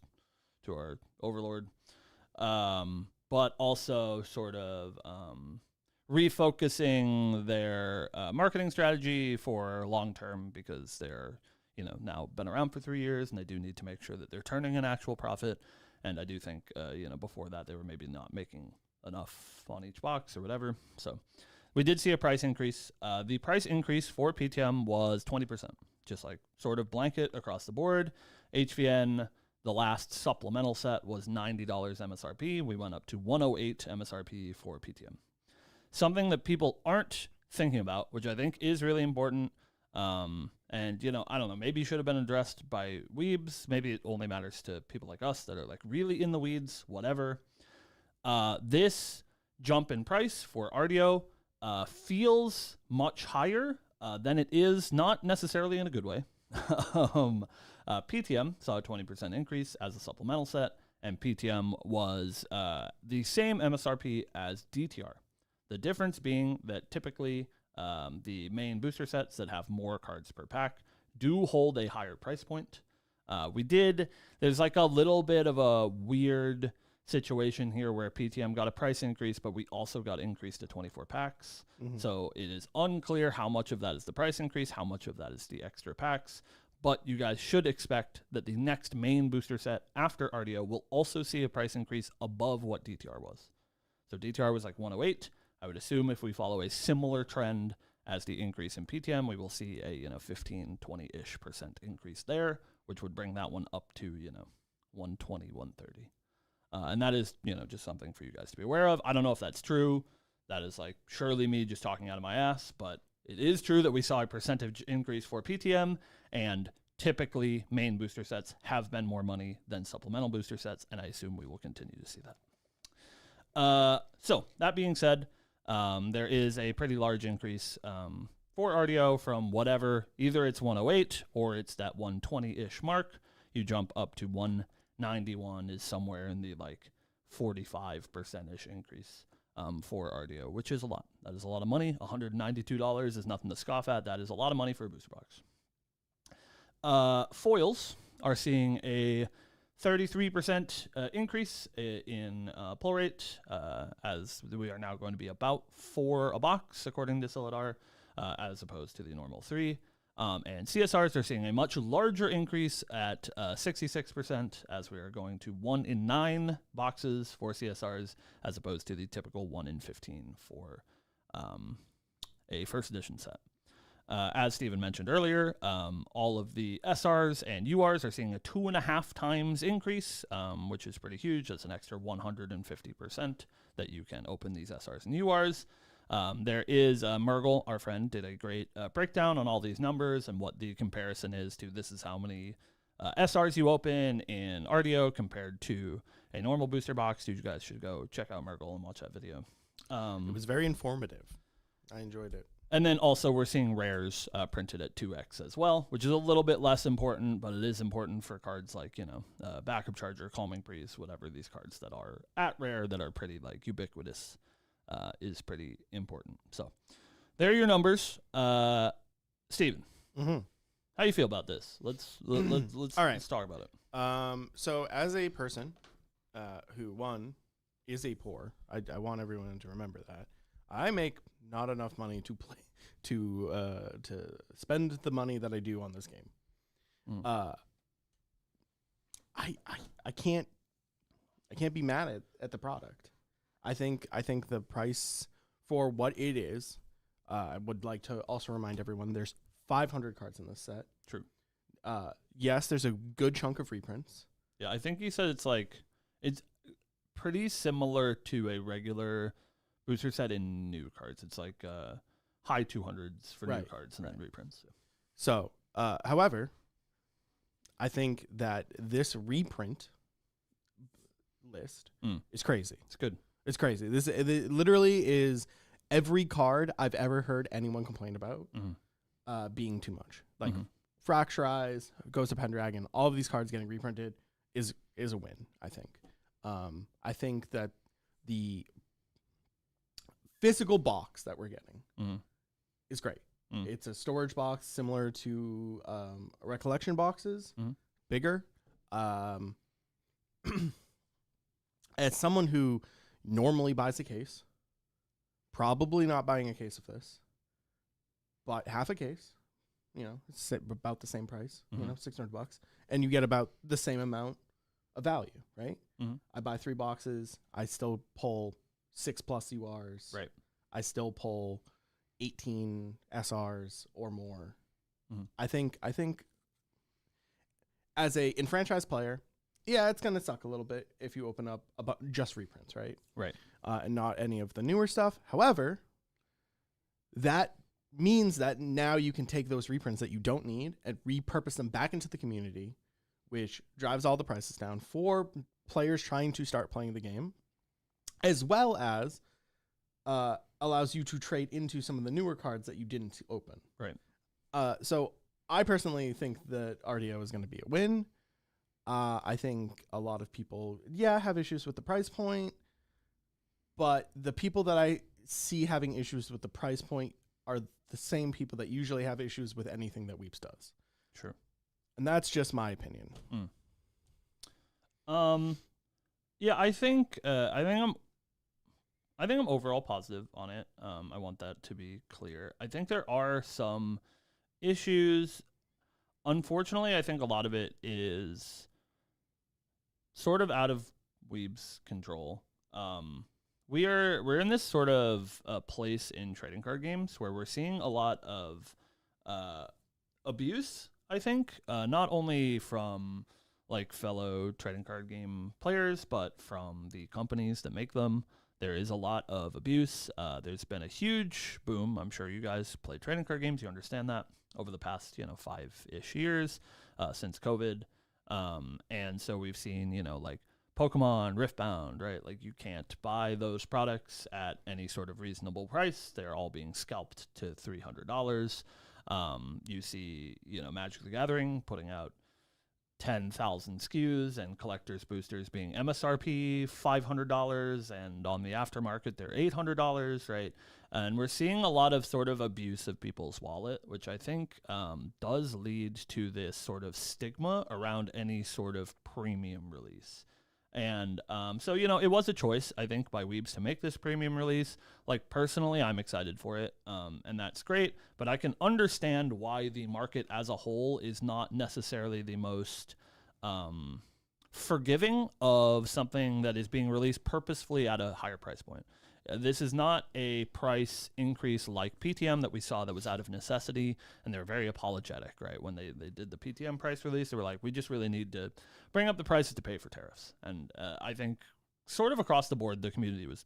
to our overlord. But also sort of refocusing their marketing strategy for long term, because they're now been around for 3 years, and they do need to make sure that they're turning an actual profit. And I do think before that they were maybe not making enough on each box or whatever. So we did see a price increase. The price increase for PTM was 20%, just like sort of blanket across the board. HVN. The last supplemental set was $90 MSRP. We went up to $108 MSRP for PTM. Something that people aren't thinking about, which I think is really important, and I don't know, maybe should have been addressed by Weebs. Maybe it only matters to people like us that are like really in the weeds, whatever. This jump in price for RDO feels much higher than it is, not necessarily in a good way. PTM saw a 20% increase as a supplemental set, and PTM was the same MSRP as DTR. The difference being that typically the main booster sets that have more cards per pack do hold a higher price point. There's like a little bit of a weird situation here where PTM got a price increase, but we also got increased to 24 packs. Mm-hmm. So it is unclear how much of that is the price increase, how much of that is the extra packs. But you guys should expect that the next main booster set after RDO will also see a price increase above what DTR was. So DTR was like 108. I would assume if we follow a similar trend as the increase in PTM, we will see a 15, 20-ish% increase there, which would bring that one up to 120, 130. And that is just something for you guys to be aware of. I don't know if that's true. That is like surely me just talking out of my ass, but it is true that we saw a percentage increase for PTM, and typically main booster sets have been more money than supplemental booster sets, and I assume we will continue to see that. So that being said, there is a pretty large increase for RDO from whatever, either it's 108 or it's that 120-ish mark. You jump up to 191 is somewhere in the like 45%-ish increase for RDO, which is a lot. That is a lot of money. $192 is nothing to scoff at. That is a lot of money for a booster box. Foils are seeing a 33% increase in pull rate, as we are now going to be about 4 a box, according to Silidar, as opposed to the normal 3. And CSRs are seeing a much larger increase at 66%, as we are going to 1 in 9 boxes for CSRs, as opposed to the typical 1 in 15 for a first edition set. As Steven mentioned earlier, all of the SRs and URs are seeing a 2.5 times increase, which is pretty huge. That's an extra 150% that you can open these SRs and URs. There is Murgle, our friend, did a great breakdown on all these numbers and what the comparison is to this is how many SRs you open in RDO compared to a normal booster box. You guys should go check out Murgle and watch that video. It was very informative. I enjoyed it. And then also we're seeing rares printed at 2x as well, which is a little bit less important, but it is important for cards like, Backup Charger, Calming Breeze, whatever, these cards that are at rare that are pretty like ubiquitous is pretty important. So there are your numbers. Steven, how you feel about this? Let's All right. let's talk about it. So as a person who, one, is a poor, I want everyone to remember that. I make not enough money to play to spend the money that I do on this game. I can't be mad at the product. I think the price for what it is. I would like to also remind everyone there's 500 cards in this set. True. Yes, there's a good chunk of reprints. Yeah, I think you said it's pretty similar to a regular booster set in new cards. It's like high 200s for new cards and then reprints. So, however, I think that this reprint list is crazy. It's good. It's crazy. It literally is every card I've ever heard anyone complain about being too much. Like Fracturize, Ghost of Pendragon, all of these cards getting reprinted is a win, I think. I think that the physical box that we're getting is great. It's a storage box similar to recollection boxes, bigger. As someone who normally buys a case, probably not buying a case of this, but half a case, it's about the same price, $600, and you get about the same amount of value, right? I buy 3 boxes, I still pull 6+ URs. Right. I still pull 18 SRs or more. I think as a enfranchised player, yeah, it's gonna suck a little bit if you open up about just reprints, right? Right. And not any of the newer stuff. However, that means that now you can take those reprints that you don't need and repurpose them back into the community, which drives all the prices down for players trying to start playing the game, as well as allows you to trade into some of the newer cards that you didn't open. Right. So I personally think that RDO is going to be a win. I think a lot of people, have issues with the price point, but the people that I see having issues with the price point are the same people that usually have issues with anything that Weeps does. Sure. And that's just my opinion. Yeah, I think I'm overall positive on it. I want that to be clear. I think there are some issues. Unfortunately, I think a lot of it is sort of out of Weeb's control. we're in this sort of place in trading card games where we're seeing a lot of abuse, I think, not only from like fellow trading card game players, but from the companies that make them. There is a lot of abuse. There's been a huge boom. I'm sure you guys play trading card games. You understand that over the past, 5-ish years since COVID. And so we've seen, like Pokemon, Riftbound, right? Like you can't buy those products at any sort of reasonable price. They're all being scalped to $300. You see, Magic the Gathering putting out 10,000 SKUs and collector's boosters being MSRP $500, and on the aftermarket they're $800, right? And we're seeing a lot of sort of abuse of people's wallet, which I think does lead to this sort of stigma around any sort of premium release. And so, it was a choice, I think, by Weebs to make this premium release. Like, personally, I'm excited for it, and that's great. But I can understand why the market as a whole is not necessarily the most forgiving of something that is being released purposefully at a higher price point. This is not a price increase like PTM that we saw that was out of necessity, and they were very apologetic, right? When they did the PTM price release, they were like, we just really need to bring up the prices to pay for tariffs. And I think sort of across the board, the community was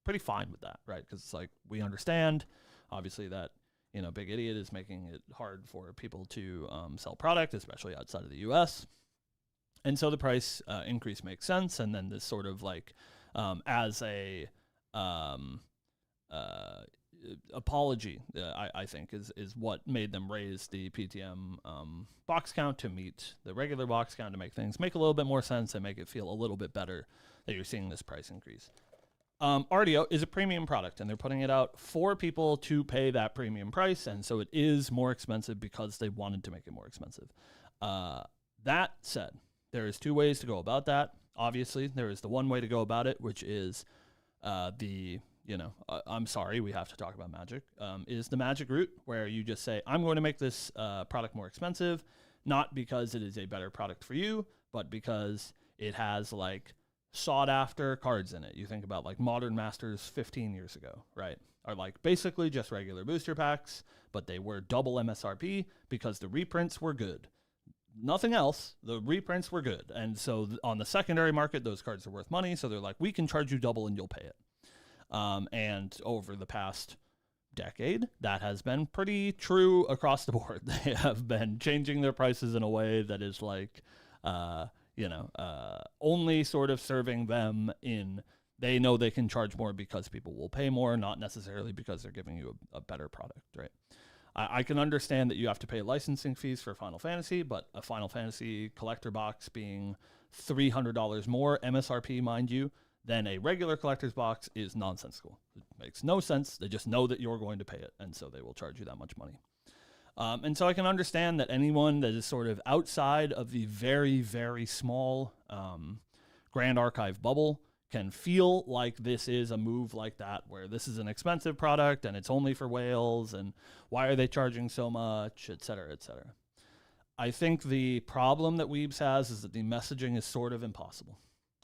pretty fine with that, right? Because it's like, we understand, obviously, that, Big Idiot is making it hard for people to sell product, especially outside of the US. And so the price increase makes sense. And then this sort of like, as a apology, I think, is what made them raise the PTM box count to meet the regular box count, to make things make a little bit more sense and make it feel a little bit better that you're seeing this price increase. RDO is a premium product, and they're putting it out for people to pay that premium price, and so it is more expensive because they wanted to make it more expensive. That said, there is two ways to go about that. Obviously, there is the one way to go about it, which is I'm sorry, we have to talk about Magic, is the Magic route, where you just say, I'm going to make this product more expensive, not because it is a better product for you, but because it has like sought after cards in it. You think about like Modern Masters 15 years ago, right? Are like basically just regular booster packs, but they were double MSRP because the reprints were good. Nothing else. The reprints were good. And so on the secondary market, those cards are worth money. So they're like, we can charge you double and you'll pay it. And over the past decade, that has been pretty true across the board. They have been changing their prices in a way that is like, only sort of serving them in, they know they can charge more because people will pay more, not necessarily because they're giving you a better product, right? I can understand that you have to pay licensing fees for Final Fantasy, but a Final Fantasy collector box being $300 more MSRP, mind you, than a regular collector's box is nonsensical. It makes no sense. They just know that you're going to pay it, and so they will charge you that much money. And so I can understand that anyone that is sort of outside of the very, very small Grand Archive bubble can feel like this is a move like that, where this is an expensive product and it's only for whales, and why are they charging so much, et cetera, et cetera. I think the problem that Weebs has is that the messaging is sort of impossible.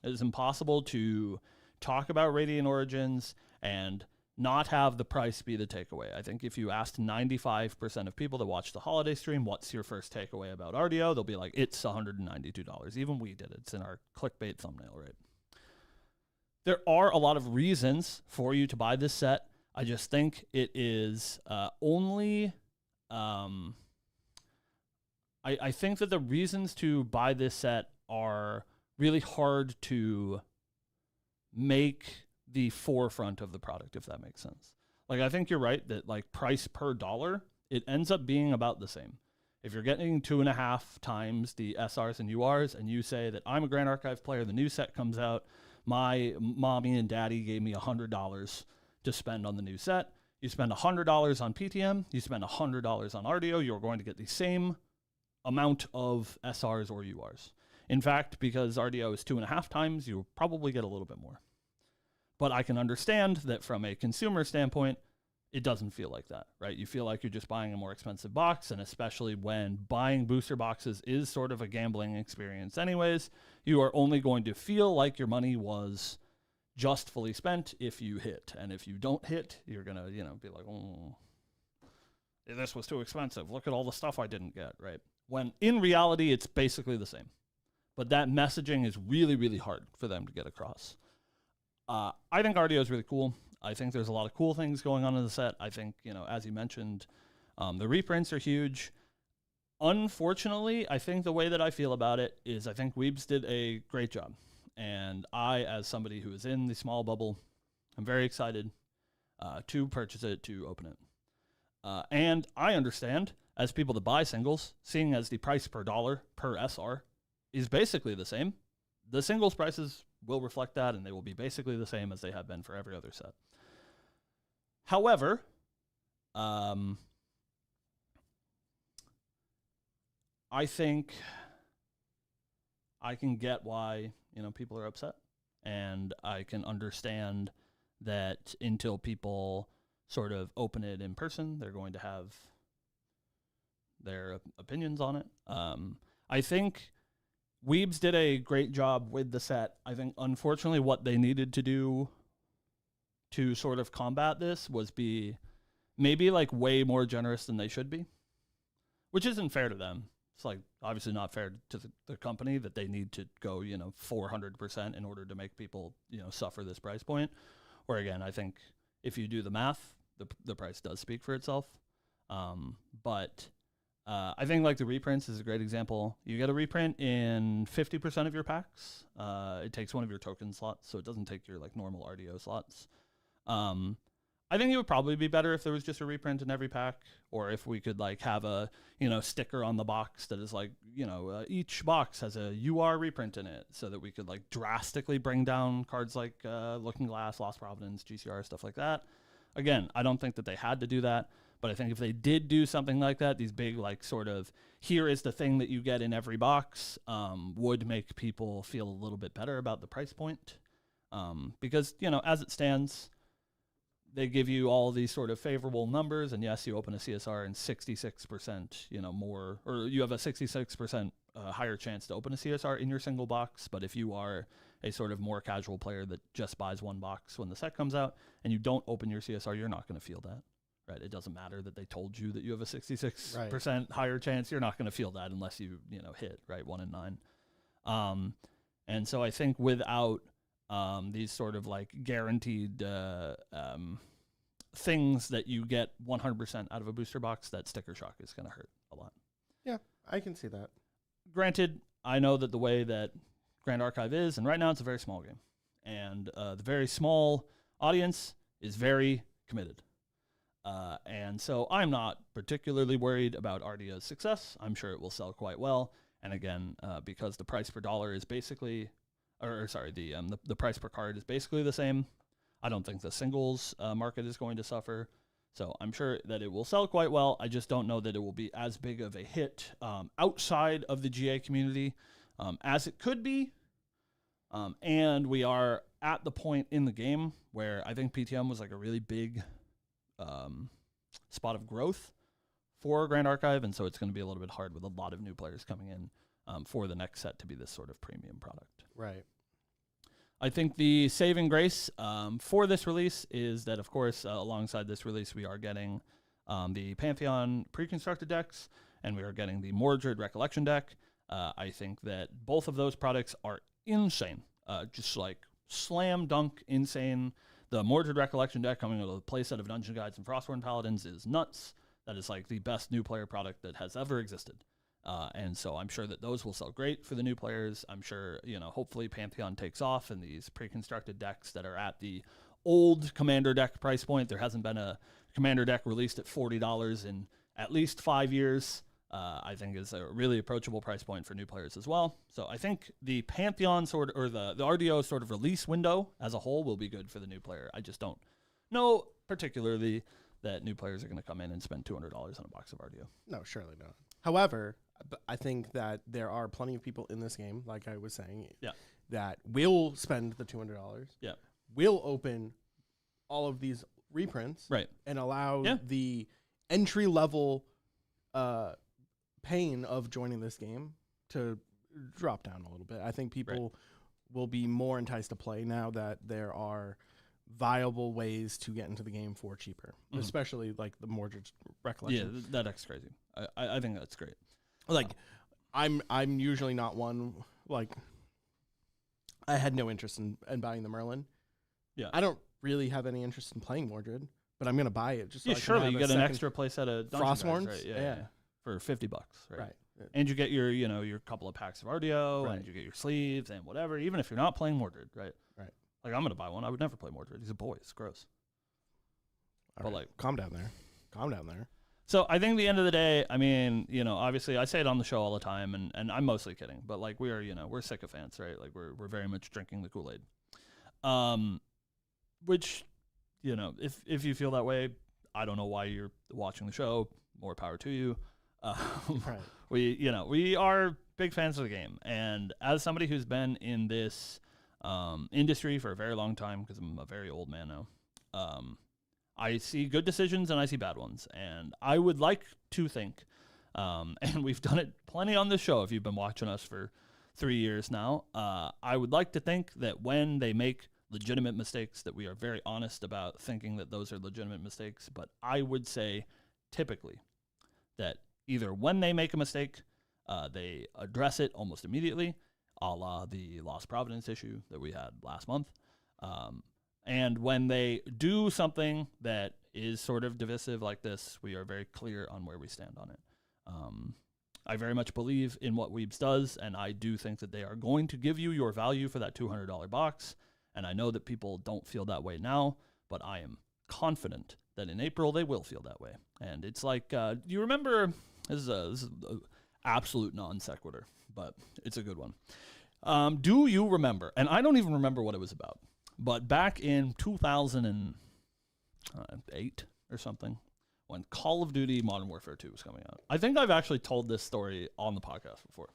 It is impossible to talk about Radiant Origins and not have the price be the takeaway. I think if you asked 95% of people that watch the holiday stream, what's your first takeaway about RDO, they'll be like, it's $192. Even we did it. It's in our clickbait thumbnail, right? There are a lot of reasons for you to buy this set. I just think it is only... I think that the reasons to buy this set are really hard to make the forefront of the product, if that makes sense. Like, I think you're right that like price per dollar, it ends up being about the same. If you're getting 2.5 times the SRs and URs, and you say that I'm a Grand Archive player, the new set comes out, my mommy and daddy gave me $100 to spend on the new set. You spend $100 on PTM, you spend $100 on RDO, you're going to get the same amount of SRs or URs. In fact, because RDO is 2.5 times, you'll probably get a little bit more. But I can understand that from a consumer standpoint, it doesn't feel like that, right? You feel like you're just buying a more expensive box, and especially when buying booster boxes is sort of a gambling experience anyways, you are only going to feel like your money was just fully spent if you hit. And if you don't hit, you're going to, be like, oh, this was too expensive. Look at all the stuff I didn't get, right? When in reality, it's basically the same. But that messaging is really, really hard for them to get across. I think RDO is really cool. I think there's a lot of cool things going on in the set. I think, as you mentioned, the reprints are huge. Unfortunately, I think the way that I feel about it is I think Weebs did a great job. And I, as somebody who is in the small bubble, I'm very excited to purchase it, to open it. And I understand, as people that buy singles, seeing as the price per dollar per SR is basically the same, the singles prices will reflect that, and they will be basically the same as they have been for every other set. However, I think I can get why, people are upset, and I can understand that until people sort of open it in person, they're going to have their opinions on it. I think Weebs did a great job with the set. I think, unfortunately, what they needed to do to sort of combat this was be maybe like way more generous than they should be, which isn't fair to them. It's like obviously not fair to the company that they need to go, 400% in order to make people, suffer this price point. Or again, I think if you do the math, the price does speak for itself. But I think like the reprints is a great example. You get a reprint in 50% of your packs. It takes one of your token slots, so it doesn't take your like normal RDO slots. I think it would probably be better if there was just a reprint in every pack, or if we could like have a, sticker on the box that is like, each box has a UR reprint in it, so that we could like drastically bring down cards like Looking Glass, Lost Providence, GCR, stuff like that. Again, I don't think that they had to do that, but I think if they did do something like that, these big like sort of, here is the thing that you get in every box, would make people feel a little bit better about the price point. Because, as it stands, they give you all these sort of favorable numbers, and yes, you open a CSR and 66%, more, or you have a 66% higher chance to open a CSR in your single box. But if you are a sort of more casual player that just buys one box when the set comes out and you don't open your CSR, you're not going to feel that, right? It doesn't matter that they told you that you have a 66% higher chance. You're not going to feel that unless you, hit, right, 1 in 9. And so I think without these sort of like guaranteed things that you get 100% out of a booster box, that sticker shock is going to hurt a lot. Yeah, I can see that. Granted, I know that the way that Grand Archive is, and right now it's a very small game, and the very small audience is very committed. And so I'm not particularly worried about RDO's success. I'm sure it will sell quite well. And again, because the price per dollar is basically, the price per card is basically the same, I don't think the singles market is going to suffer. So I'm sure that it will sell quite well. I just don't know that it will be as big of a hit outside of the GA community as it could be. And we are at the point in the game where I think PTM was like a really big spot of growth for Grand Archive. And so it's going to be a little bit hard with a lot of new players coming in for the next set to be this sort of premium product. Right. I think the saving grace for this release is that, of course, alongside this release, we are getting the Pantheon pre-constructed decks, and we are getting the Mordred Recollection deck. I think that both of those products are insane, just like slam dunk insane. The Mordred Recollection deck coming out of the playset of Dungeon Guides and Frostborn Paladins is nuts. That is like the best new player product that has ever existed. And so I'm sure that those will sell great for the new players. I'm sure, hopefully Pantheon takes off, and these pre-constructed decks that are at the old Commander deck price point. There hasn't been a Commander deck released at $40 in at least 5 years. I think is a really approachable price point for new players as well. So I think the Pantheon the RDO sort of release window as a whole will be good for the new player. I just don't know particularly that new players are going to come in and spend $200 on a box of RDO. No, surely not. However, I think that there are plenty of people in this game, like I was saying, that will spend the $200, will open all of these reprints, right, and allow the entry-level pain of joining this game to drop down a little bit. I think people will be more enticed to play now that there are viable ways to get into the game for cheaper, especially like the Mordred's Recollection. Yeah, that's crazy. I think that's great. Like, I'm usually not one, like, I had no interest in buying the Merlin. Yeah. I don't really have any interest in playing Mordred, but I'm going to buy it. Just so I can surely have you a get an second extra playset of Frostmournes, right? yeah. For $50, right? Right. And you get your, your couple of packs of RDO, Right. and you get your sleeves and whatever, even if you're not playing Mordred, right? Right. Like, I'm going to buy one. I would never play Mordred. He's a boy. It's gross. But like, calm down there. Calm down there. So I think at the end of the day, I mean, obviously I say it on the show all the time, and I'm mostly kidding, but like we are, we're sycophants, right? Like we're very much drinking the Kool-Aid. Which, if you feel that way, I don't know why you're watching the show. More power to you. Right. We are big fans of the game, and as somebody who's been in this industry for a very long time, because I'm a very old man now, I see good decisions and I see bad ones, and I would like to think, and we've done it plenty on this show if you've been watching us for 3 years now, I would like to think that when they make legitimate mistakes, that we are very honest about thinking that those are legitimate mistakes, but I would say typically that either when they make a mistake, they address it almost immediately, a la the Lost Providence issue that we had last month, and when they do something that is sort of divisive like this, we are very clear on where we stand on it. I very much believe in what Weebs does, and I do think that they are going to give you your value for that $200 box. And I know that people don't feel that way now, but I am confident that in April they will feel that way. And it's like, do you remember? This is a absolute non sequitur, but it's a good one. Do you remember? And I don't even remember what it was about. But back in 2008 or something, when Call of Duty Modern Warfare 2 was coming out. I think I've actually told this story on the podcast before,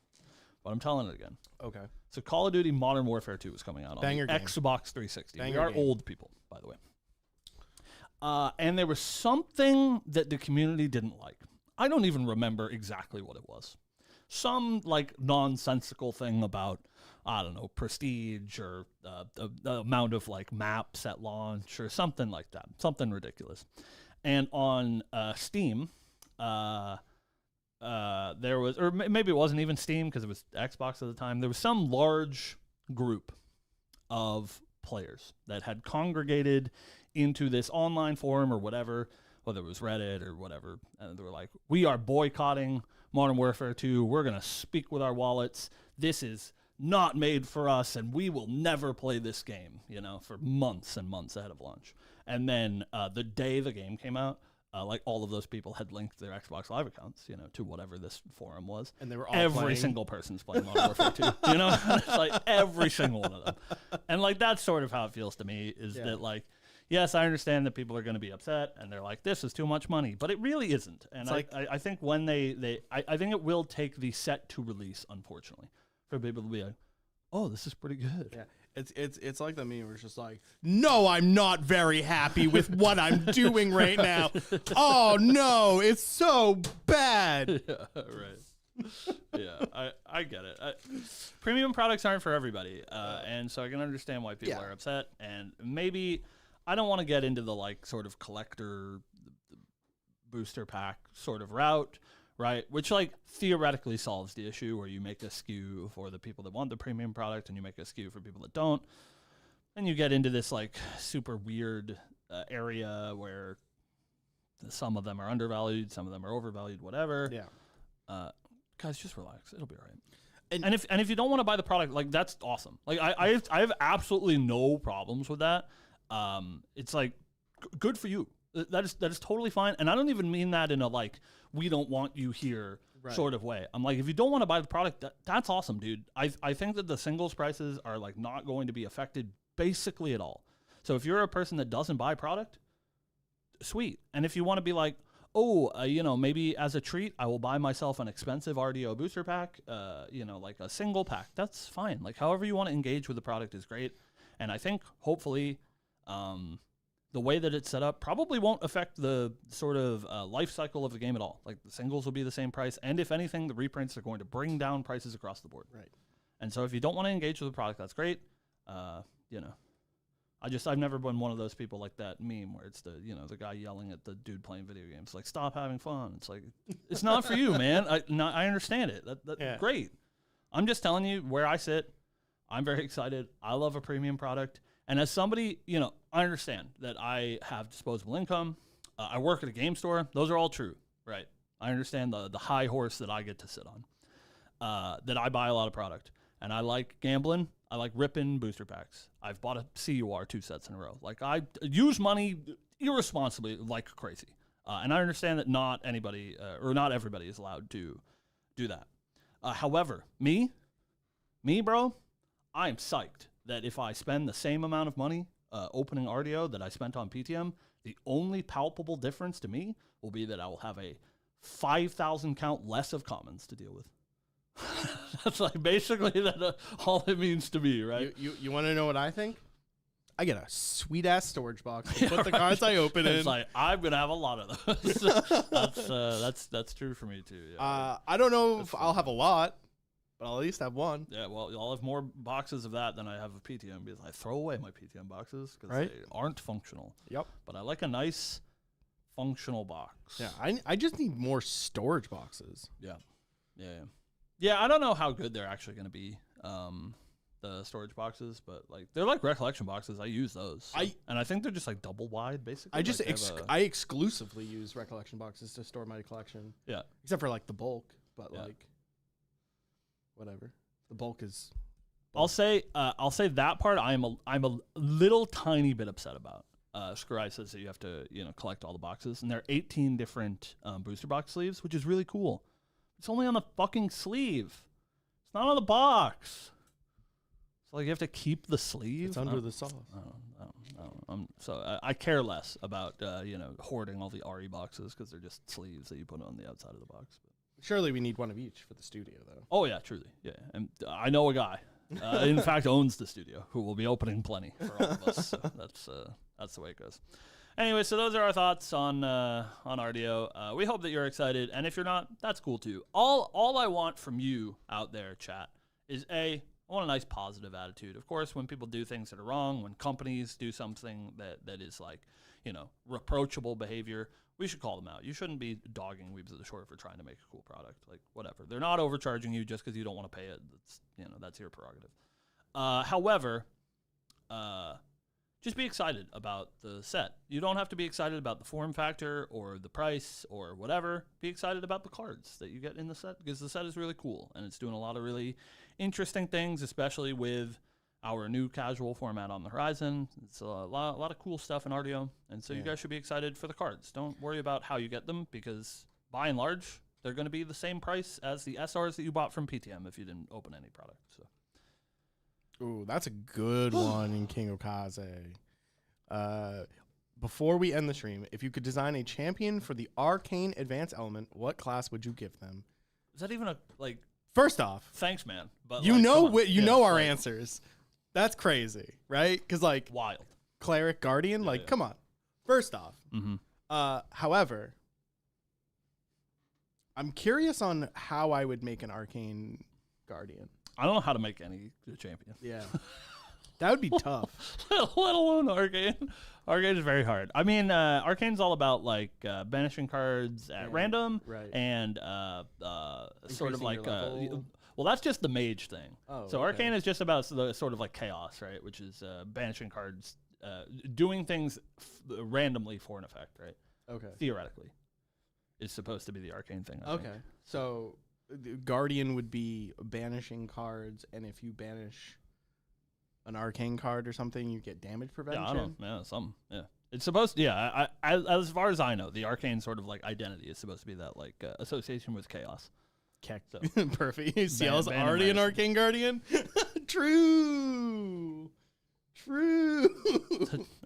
but I'm telling it again. Okay. So Call of Duty Modern Warfare 2 was coming out on the Xbox 360. We are old people, by the way. And there was something that the community didn't like. I don't even remember exactly what it was. Some like nonsensical thing about, I don't know, prestige or the amount of like maps at launch or something like that. Something ridiculous. And on Steam, there was, or maybe it wasn't even Steam because it was Xbox at the time. There was some large group of players that had congregated into this online forum or whatever, whether it was Reddit or whatever. And they were like, we are boycotting Modern Warfare 2. We're going to speak with our wallets. This is not made for us, and we will never play this game, for months and months ahead of launch. And then the day the game came out, like all of those people had linked their Xbox Live accounts, to whatever this forum was. And they were all every single person's playing Modern Warfare 2, It's like every single one of them. And like that's sort of how it feels to me is that like, yes, I understand that people are going to be upset and they're like, this is too much money, but it really isn't. And I think when I think it will take the set to release, unfortunately, for people to be like, oh, this is pretty good. Yeah. It's like the meme where it's just like, no, I'm not very happy with what I'm doing right now. Oh no, it's so bad. Yeah, right. Yeah, I get it. Premium products aren't for everybody, and so I can understand why people are upset. And maybe I don't want to get into the like sort of collector booster pack sort of route. Right, which like theoretically solves the issue where you make a SKU for the people that want the premium product and you make a SKU for people that don't. And you get into this like super weird area where some of them are undervalued, some of them are overvalued, whatever. Yeah. Guys, just relax. It'll be all right. And if you don't want to buy the product, like that's awesome. Like I have absolutely no problems with that. It's like good for you. That is totally fine. And I don't even mean that in a like, we don't want you here sort of way. I'm like, if you don't want to buy the product, that's awesome, dude. I think that the singles prices are like not going to be affected basically at all. So if you're a person that doesn't buy product, sweet. And if you want to be like, maybe as a treat, I will buy myself an expensive RDO booster pack, like a single pack, that's fine. Like however you want to engage with the product is great. And I think hopefully, the way that it's set up probably won't affect the sort of life cycle of the game at all. Like the singles will be the same price. And if anything, the reprints are going to bring down prices across the board. Right. And so if you don't want to engage with the product, that's great. you know, I've never been one of those people like that meme where it's the guy yelling at the dude playing video games like, stop having fun. It's like, it's not for you, man. I understand it. That's great. I'm just telling you where I sit. I'm very excited. I love a premium product. And as somebody, I understand that I have disposable income. I work at a game store. Those are all true, right? I understand the high horse that I get to sit on, that I buy a lot of product. And I like gambling. I like ripping booster packs. I've bought a CUR 2 sets in a row. Like, I use money irresponsibly like crazy. And I understand that not anybody or not everybody is allowed to do that. However, me, bro, I am psyched that if I spend the same amount of money opening RDO that I spent on PTM, the only palpable difference to me will be that I will have a 5,000 count less of commons to deal with. That's like basically all it means to me, right? You want to know what I think? I get a sweet ass storage box to put the cards I open in. It's like, I'm gonna have a lot of those. That's true for me too. Yeah. I don't know if I'll have a lot, but I'll at least have one. Yeah, well, I'll have more boxes of that than I have of PTM because I throw away my PTM boxes because right? they aren't functional. Yep. But I like a nice functional box. Yeah, I just need more storage boxes. Yeah, I don't know how good they're actually going to be, the storage boxes, but like they're like recollection boxes. I use those, and I think they're just like double wide, basically. I exclusively use recollection boxes to store my collection. Yeah, except for like the bulk, but like whatever. The bulk is. I'll say that part I'm a little tiny bit upset about. Scry says that you have to collect all the boxes, and there are 18 different booster box sleeves, which is really cool. It's only on the fucking sleeve. It's not on the box. So like you have to keep the sleeve. It's under the sauce. I care less about hoarding all the RE boxes because they're just sleeves that you put on the outside of the box. Surely we need one of each for the studio, though. Oh yeah, truly, yeah. And I know a guy, in fact, owns the studio who will be opening plenty for all of us. So that's the way it goes. Anyway, so those are our thoughts on RDO. We hope that you're excited, and if you're not, that's cool too. All I want from you out there, chat, is I want a nice positive attitude. Of course, when people do things that are wrong, when companies do something that is like, reproachable behavior, we should call them out. You shouldn't be dogging Weebs of the Shore for trying to make a cool product. Like, whatever. They're not overcharging you just because you don't want to pay it. That's your prerogative. However, just be excited about the set. You don't have to be excited about the form factor or the price or whatever. Be excited about the cards that you get in the set because the set is really cool and it's doing a lot of really interesting things, especially with our new casual format on the horizon. It's a lot of cool stuff in RDO, and so you guys should be excited for the cards. Don't worry about how you get them because by and large, they're going to be the same price as the SRs that you bought from PTM if you didn't open any product. So. Ooh, that's a good one in King Okaze. Before we end the stream, if you could design a champion for the Arcane Advanced Element, what class would you give them? Is that even a, like... First off... Thanks, man. But you know our answers. That's crazy, right? Because, like... Wild. Cleric, Guardian, come on. First off. Mm-hmm. However, I'm curious on how I would make an Arcane Guardian. I don't know how to make any champion. Yeah. That would be tough. Let alone Arcane. Arcane is very hard. I mean, Arcane's all about, like, banishing cards at random. Right. And sort of like... well, that's just the mage thing. Oh, so Arcane is just about sort of like chaos, right? Which is banishing cards, doing things randomly for an effect, right? Okay. Theoretically. It's supposed to be the Arcane thing, I think. So... Guardian would be banishing cards, and if you banish an arcane card or something, you get damage prevention. Yeah, I don't know. Yeah, something. Yeah, it's supposed to. Yeah, I as far as I know, the arcane sort of like identity is supposed to be that like association with chaos. So. Perfect. CL's already an arcane guardian. True.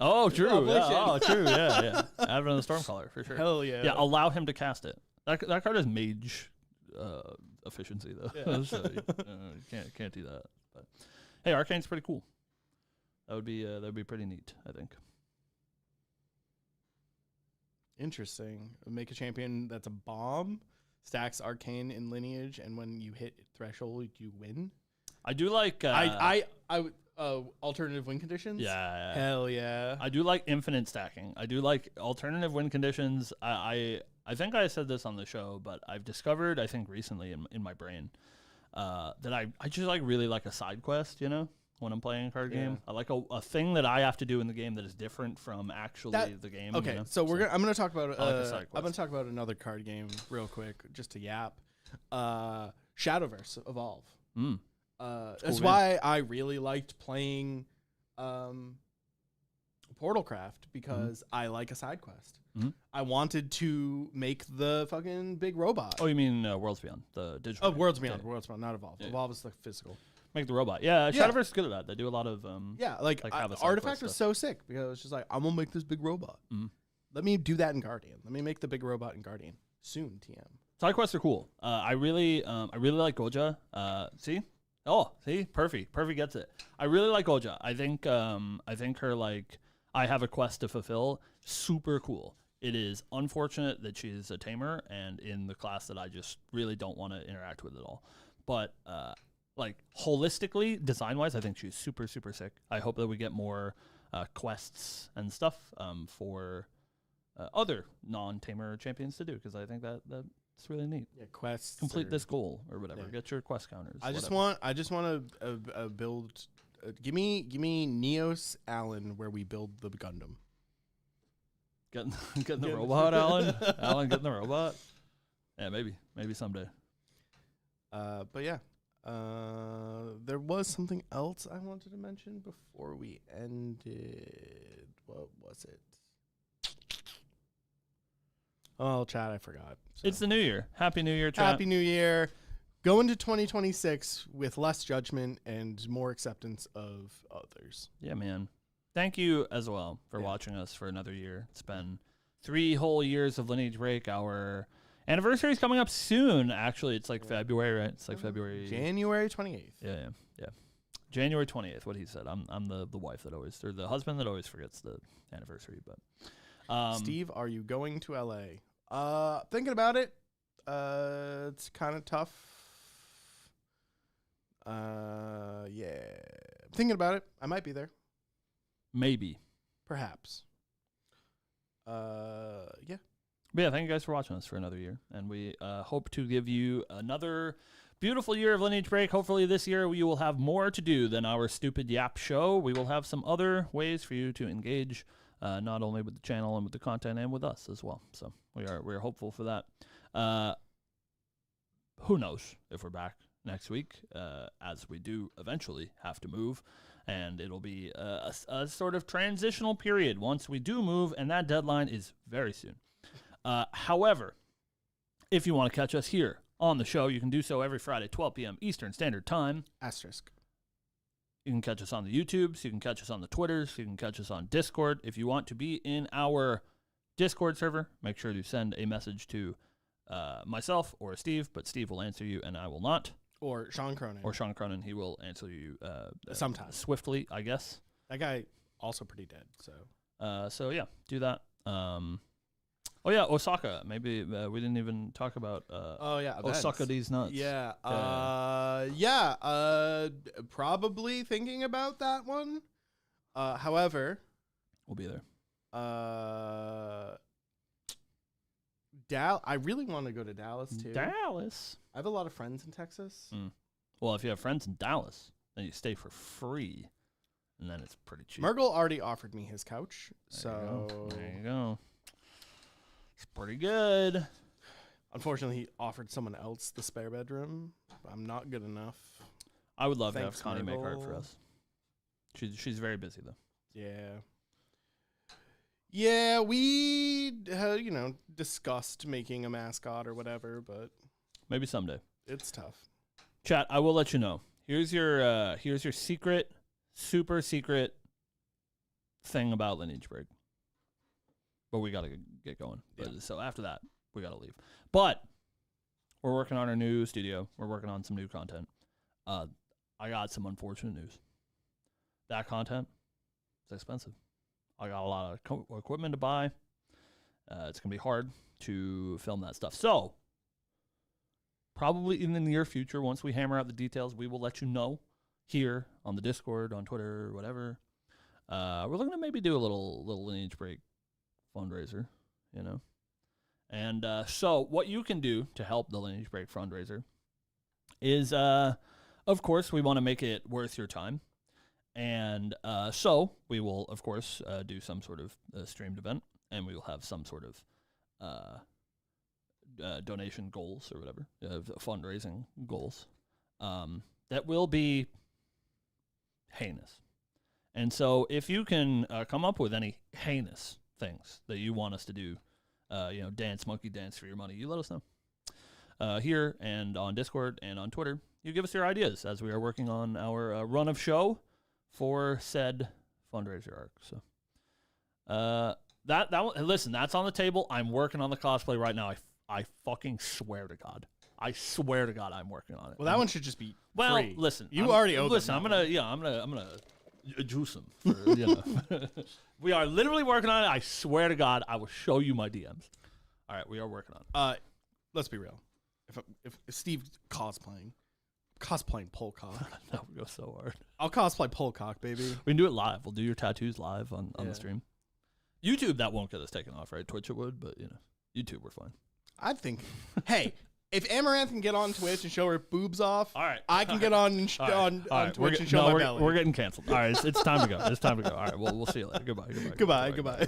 Oh, true. Oh, true. Yeah. Add it on the Stormcaller for sure. Hell yeah. Yeah, allow him to cast it. That card is mage. Efficiency though, so you can't do that. But hey, Arcane's pretty cool. That'd be pretty neat, I think. Interesting. Make a champion that's a bomb, stacks Arcane in Lineage, and when you hit threshold, you win. I do like. Alternative win conditions? Yeah. Hell yeah. I do like infinite stacking. I do like alternative win conditions. I think I said this on the show, but I've discovered, I think recently in my brain, that I just like really like a side quest, you know, when I'm playing a card game. I like a thing that I have to do in the game that is different from actually the game. Okay, you know? so I'm gonna talk about like I'm gonna talk about another card game real quick, just to yap. Shadowverse Evolve. That's why I really liked playing Portalcraft, because I like a side quest. I wanted to make the fucking big robot. Oh, you mean Worlds Beyond, the digital? Oh, Worlds Beyond, not Evolve. Yeah. Evolve is the physical. Make the robot. Yeah, Shadowverse is good at that. They do a lot of Artifact was so sick, because it's just like, I'm gonna make this big robot. Let me do that in Guardian. Let me make the big robot in Guardian soon. TM. Side quests are cool. I really like Goja. See, perfect gets it. I really like Goja. I think her, like, I have a quest to fulfill, super cool. It is unfortunate that she's a tamer and in the class that I just really don't want to interact with at all. But like holistically, design-wise, I think she's super, super sick. I hope that we get more quests and stuff for other non-tamer champions to do, because I think that's really neat. Yeah, quests. Complete this goal or whatever. Yeah. Get your quest counters. I just want to build. Give me Neos Allen, where we build the Gundam. Getting the robot, Alan. Alan getting the robot. Yeah, maybe someday. But yeah, there was something else I wanted to mention before we ended. What was it? Oh, chat, I forgot. So. It's the new year. Happy New Year, chat. Happy New Year. Go into 2026 with less judgment and more acceptance of others. Yeah, man. Thank you as well for watching us for another year. It's been 3 whole years of Lineage Break. Our anniversary is coming up soon. Actually, it's like February, right? It's like February. January 28th. Yeah. January 28th, what he said. I'm the wife that always, or the husband that always forgets the anniversary. But Steve, are you going to LA? Thinking about it. It's kind of tough. Yeah. Thinking about it. I might be there. Maybe. Perhaps. Yeah. But yeah, thank you guys for watching us for another year. And we hope to give you another beautiful year of Lineage Break. Hopefully this year we will have more to do than our stupid yap show. We will have some other ways for you to engage, not only with the channel and with the content and with us as well. So we're hopeful for that. Who knows if we're back next week, as we do eventually have to move. And it'll be a sort of transitional period once we do move, and that deadline is very soon. However, if you want to catch us here on the show, you can do so every Friday, 12 p.m. Eastern Standard Time. Asterisk. You can catch us on the YouTubes. You can catch us on the Twitters. You can catch us on Discord. If you want to be in our Discord server, make sure to send a message to myself or Steve, but Steve will answer you and I will not. Or Sean Cronin. He will answer you sometimes swiftly, I guess. That guy also pretty dead. So yeah, do that. Oh yeah, Osaka. Maybe we didn't even talk about. Osaka these nuts. Yeah. Probably thinking about that one. However, we'll be there. I really want to go to Dallas too. Dallas. I have a lot of friends in Texas. Well, if you have friends in Dallas, then you stay for free, and then it's pretty cheap. Mergel already offered me his couch, there you go. It's pretty good. Unfortunately, he offered someone else the spare bedroom. I'm not good enough. I would love to have Connie make art for us. She's very busy though. Yeah. Yeah, we discussed making a mascot or whatever, but maybe someday. It's tough. Chat, I will let you know. Here's your secret, super secret thing about Lineage Break. But we gotta get going. Yeah. So after that, we gotta leave. But we're working on our new studio. We're working on some new content. I got some unfortunate news. That content is expensive. I got a lot of equipment to buy. It's going to be hard to film that stuff. So, probably in the near future, once we hammer out the details, we will let you know. here on the Discord, on Twitter, whatever. We're looking to maybe do a little Lineage Break fundraiser, you know. And so what you can do to help the Lineage Break fundraiser is, of course, we want to make it worth your time. And so we will, of course, do some sort of streamed event, and we will have some sort of donation goals or whatever, fundraising goals, that will be heinous. And so if you can come up with any heinous things that you want us to do, dance, monkey dance for your money, you let us know. Here and on Discord and on Twitter, you give us your ideas as we are working on our run of show for said fundraiser arc. So listen, that's on the table. I'm working on the cosplay right now. I fucking swear to God. I swear to God I'm working on it. Well, that one should just be well, free. Listen. You already owe listen, them. I'm gonna juice them. For, we are literally working on it. I swear to God, I will show you my DMs. All right, we are working on it. Let's be real. If Steve's cosplaying Polcock. That would go so hard. I'll cosplay Polcock, baby. We can do it live. We'll do your tattoos live on the stream. YouTube, that won't get us taken off, right? Twitch it would, but YouTube, we're fine. I think. Hey, if Amaranth can get on Twitch and show her boobs off, all right, I can get on Twitch and show my belly. We're getting canceled. All right, it's time to go. It's time to go. All right, well, we'll see you later. Goodbye. Goodbye.